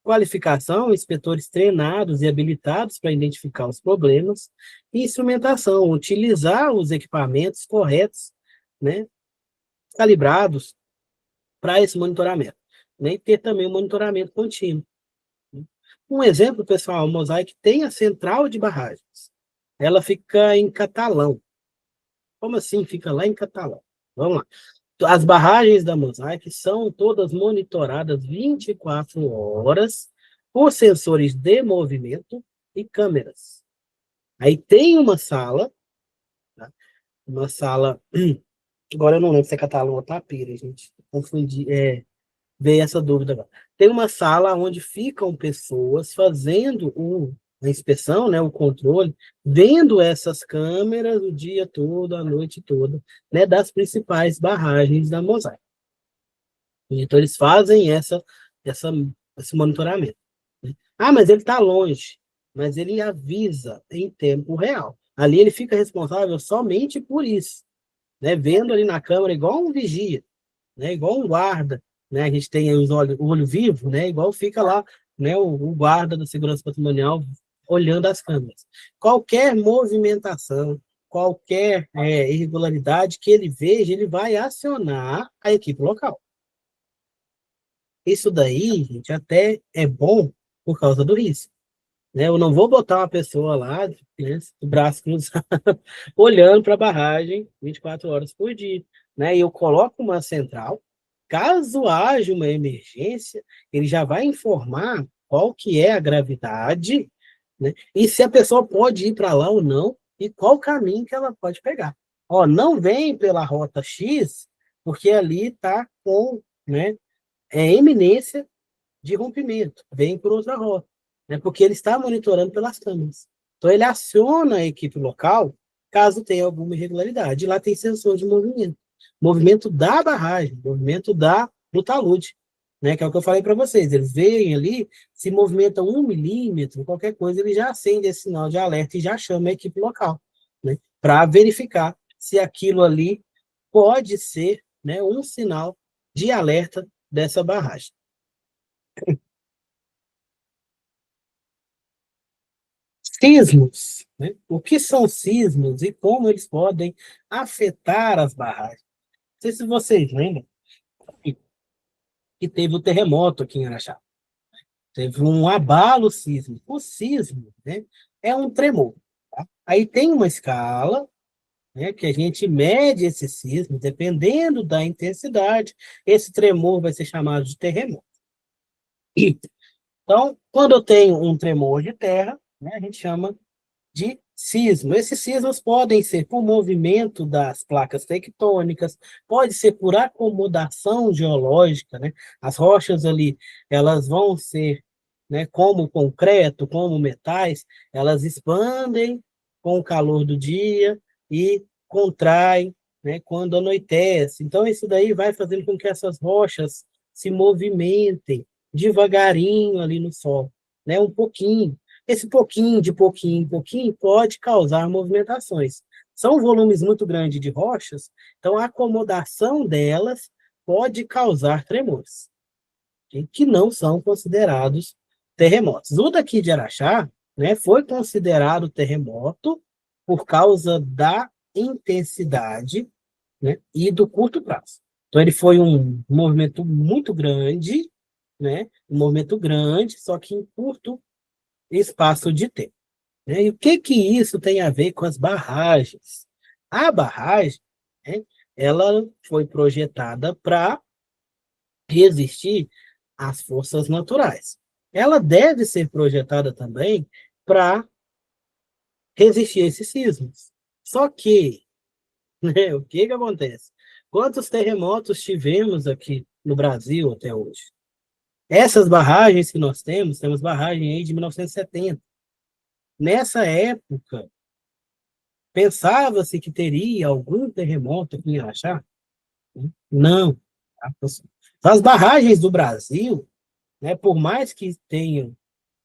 Qualificação, inspetores treinados e habilitados para identificar os problemas. E instrumentação, utilizar os equipamentos corretos, né, calibrados para esse monitoramento. Né, e ter também um monitoramento contínuo. Um exemplo, pessoal, o Mosaic tem a central de barragens. Ela fica em Catalão. Como assim fica lá em Catalão? Vamos lá. As barragens da Mosaic são todas monitoradas 24 horas por sensores de movimento e câmeras. Aí tem uma sala, tá? Uma sala, agora eu não lembro se é Catalão ou Tapira, gente. Confundi, veio essa dúvida agora. Tem uma sala onde ficam pessoas fazendo a inspeção, né, o controle, vendo essas câmeras o dia todo, a noite toda, né, das principais barragens da Mosaic. Então, eles fazem esse monitoramento. Né? Ah, mas ele está longe. Mas ele avisa em tempo real. Ali ele fica responsável somente por isso. Né? Vendo ali na câmera, igual um vigia, né? Igual um guarda. Né? A gente tem o olho vivo, né? Igual fica lá, né? O guarda da segurança patrimonial olhando as câmeras. Qualquer movimentação, qualquer irregularidade que ele veja, ele vai acionar a equipe local. Isso daí, gente, até é bom por causa do risco. Né? Eu não vou botar uma pessoa lá, né, o braço cruzado, olhando para a barragem 24 horas por dia. Né? E eu coloco uma central, caso haja uma emergência, ele já vai informar qual que é a gravidade, né? E se a pessoa pode ir para lá ou não, e qual caminho que ela pode pegar. Ó, não vem pela rota X, porque ali está com, né, eminência de rompimento, vem por outra rota, né, porque ele está monitorando pelas câmeras. Então, ele aciona a equipe local caso tenha alguma irregularidade. E lá tem sensor de movimento. Movimento da barragem, movimento do talude, né, que é o que eu falei para vocês. Eles veem ali, se movimenta 1 milímetro, qualquer coisa, ele já acende esse sinal de alerta e já chama a equipe local, né, para verificar se aquilo ali pode ser, né, um sinal de alerta dessa barragem. Sismos, né? O que são sismos e como eles podem afetar as barragens? Não sei se vocês lembram que teve o terremoto aqui em Araxá. Teve um abalo sísmico. O sismo, né, é um tremor. Tá? Aí tem uma escala, né, que a gente mede esse sismo, dependendo da intensidade, esse tremor vai ser chamado de terremoto. Então, quando eu tenho um tremor de terra, né, a gente chama de sismo. Esses sismos podem ser por movimento das placas tectônicas, pode ser por acomodação geológica, né? As rochas ali, elas vão ser, né, como concreto, como metais, elas expandem com o calor do dia e contraem, né, quando anoitece. Então, isso daí vai fazendo com que essas rochas se movimentem devagarinho ali no solo, né, um pouquinho. Esse pouquinho, de pouquinho em pouquinho, pode causar movimentações. São volumes muito grandes de rochas, então a acomodação delas pode causar tremores, ok? Que não são considerados terremotos. O daqui de Araxá, né, foi considerado terremoto por causa da intensidade, né, e do curto prazo. Então, ele foi um movimento muito grande, né, um movimento grande, só que em curto espaço de tempo, né? E o que que isso tem a ver com as barragens? A barragem, né, ela foi projetada para resistir às forças naturais. Ela deve ser projetada também para resistir a esses sismos. Só que, né, o que que acontece? Quantos terremotos tivemos aqui no Brasil até hoje? Essas barragens que nós temos barragem aí de 1970. Nessa época, pensava-se que teria algum terremoto aqui em Araxá? Não. Tá, pessoal? As barragens do Brasil, né, por mais que tenham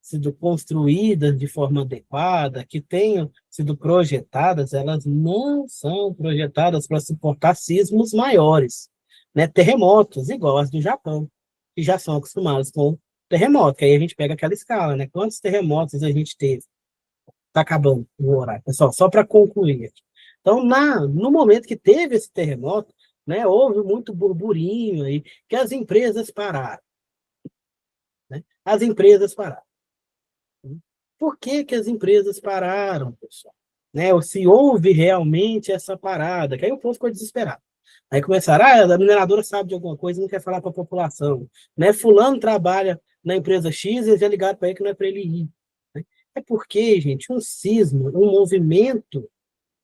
sido construídas de forma adequada, que tenham sido projetadas, elas não são projetadas para suportar sismos maiores, né, terremotos, igual as do Japão, que já são acostumados com terremoto, que aí a gente pega aquela escala, né? Quantos terremotos a gente teve? Está acabando o horário, pessoal, só para concluir aqui. Então, no momento que teve esse terremoto, né, houve muito burburinho aí, que as empresas pararam. Né? As empresas pararam. Por que que as empresas pararam, pessoal? Né? Ou se houve realmente essa parada, que aí o povo ficou desesperado. Aí começaram, a mineradora sabe de alguma coisa e não quer falar para a população. Né? Fulano trabalha na empresa X, eles já ligaram para ele que não é para ele ir. Né? É porque, gente, um sismo, um movimento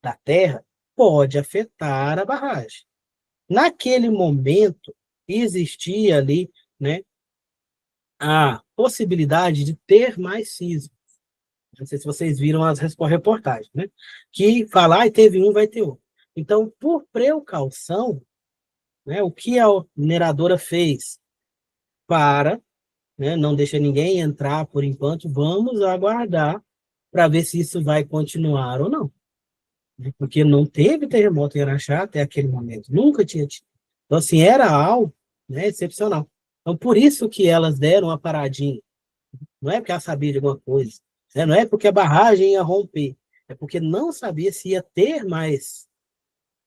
da Terra pode afetar a barragem. Naquele momento, existia ali, né, a possibilidade de ter mais sismos. Não sei se vocês viram as reportagens, né? Que falar, teve um, vai ter outro. Então, por precaução, né, o que a mineradora fez para, né, não deixar ninguém entrar por enquanto, vamos aguardar para ver se isso vai continuar ou não. Porque não teve terremoto em Araxá até aquele momento, nunca tinha tido. Então, assim, era algo, né, excepcional. Então, por isso que elas deram uma paradinha. Não é porque ela sabia de alguma coisa, né? Não é porque a barragem ia romper, é porque não sabia se ia ter mais,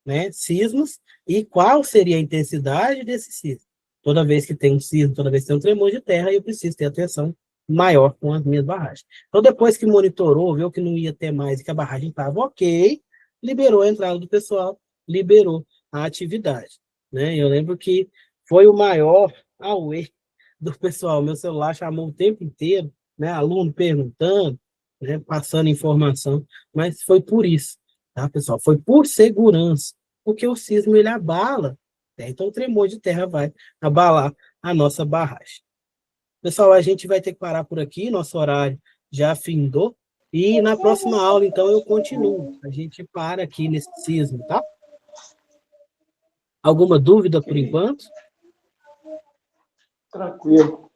né, sismos e qual seria a intensidade desse sismo. Toda vez que tem um sismo, toda vez que tem um tremor de terra, eu preciso ter atenção maior com as minhas barragens. Então, depois que monitorou, viu que não ia ter mais e que a barragem estava ok, liberou a entrada do pessoal, liberou a atividade. Né? Eu lembro que foi o maior auê do pessoal. Meu celular chamou o tempo inteiro, né? Aluno perguntando, né? Passando informação, mas foi por isso, tá, pessoal? Foi por segurança, porque o sismo ele abala, né? Então o tremor de terra vai abalar a nossa barragem. Pessoal, a gente vai ter que parar por aqui, nosso horário já findou, e na próxima aula, então, eu continuo. A gente para aqui nesse sismo, tá? Alguma dúvida por enquanto? Tranquilo.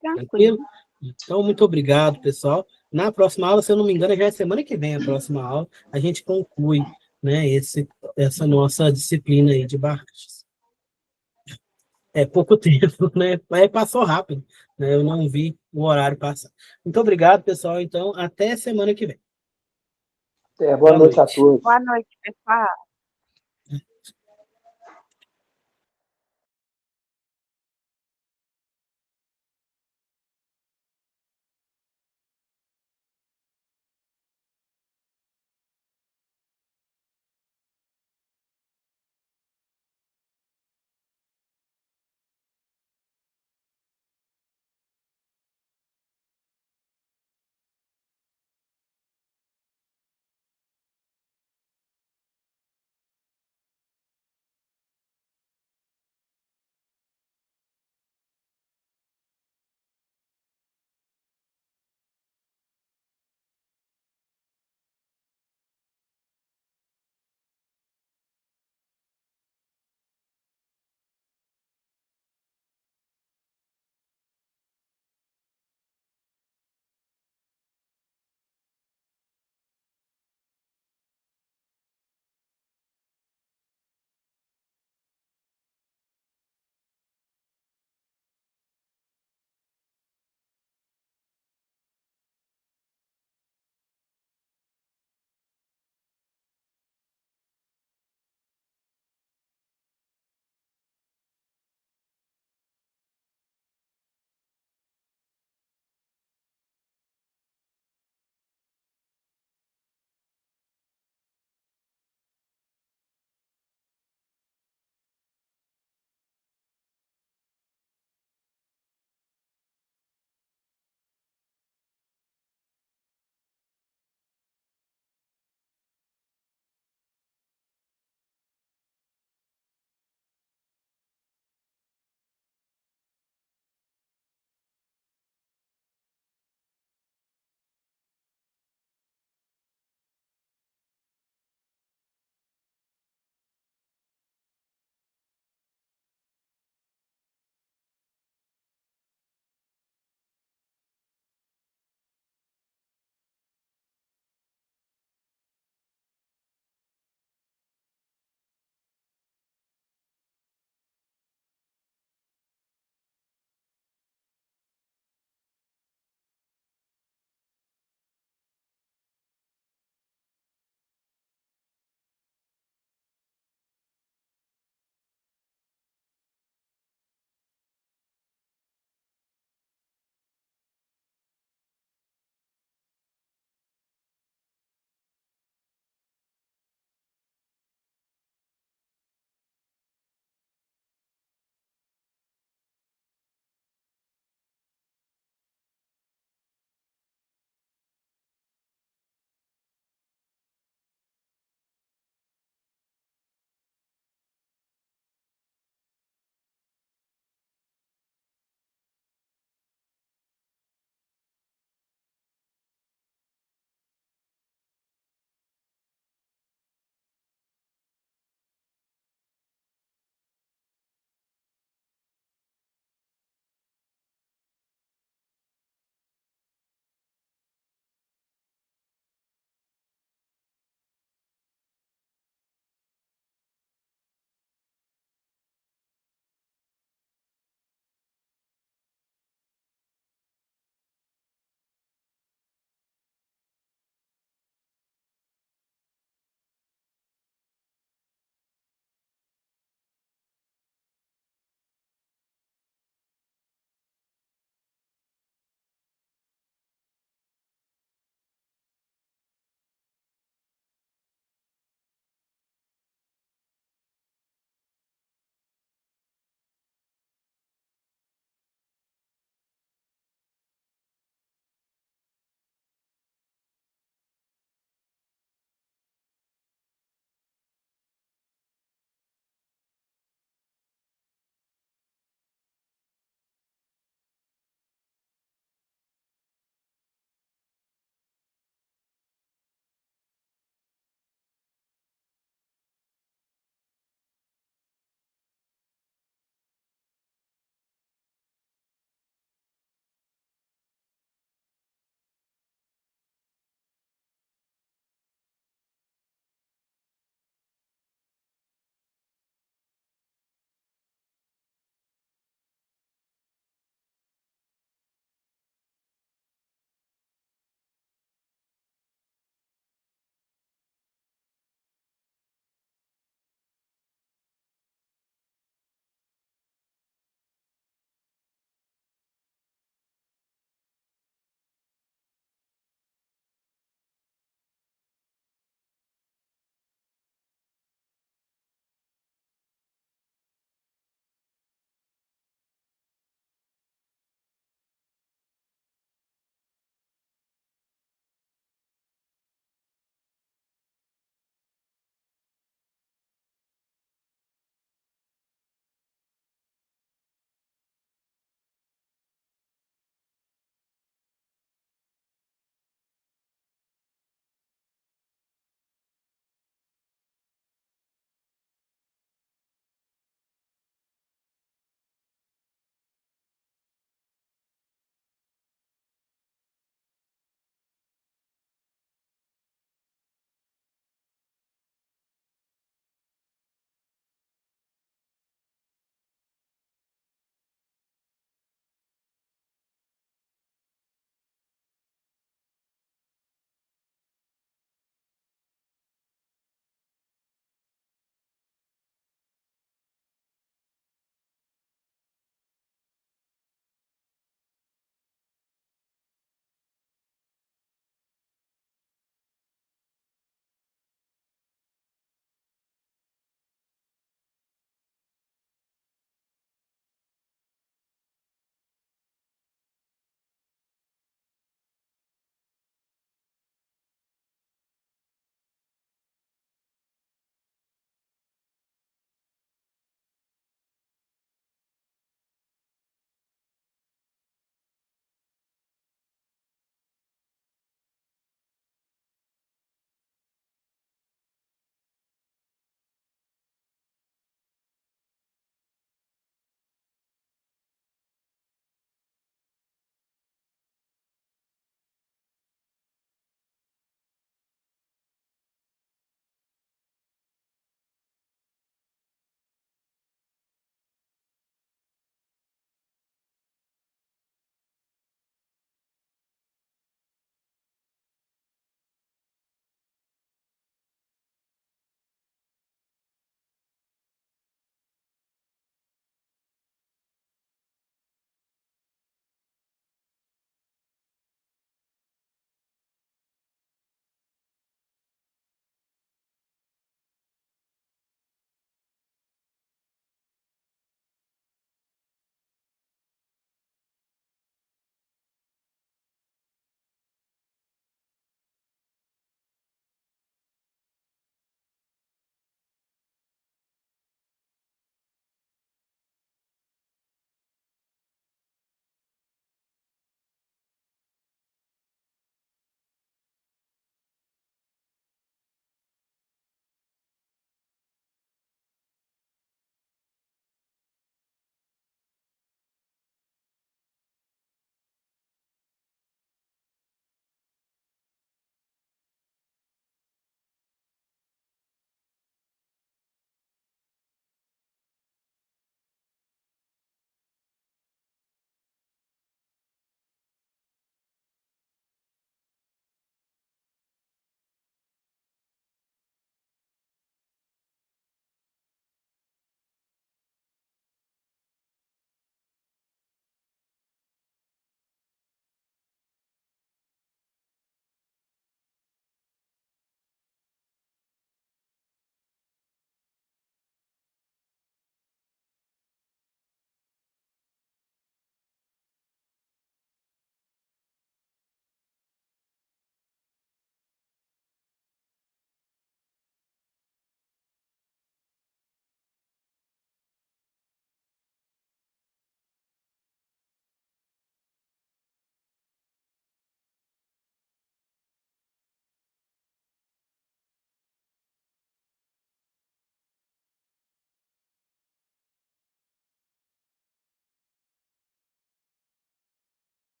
Tranquilo? Então, muito obrigado, pessoal. Na próxima aula, se eu não me engano, já é semana que vem a próxima aula, a gente conclui, né, essa nossa disciplina aí de barragens. É pouco tempo, né? Mas passou rápido, né? Eu não vi o horário passar. Muito obrigado, pessoal. Então, até semana que vem. Boa noite a todos. Boa noite, pessoal.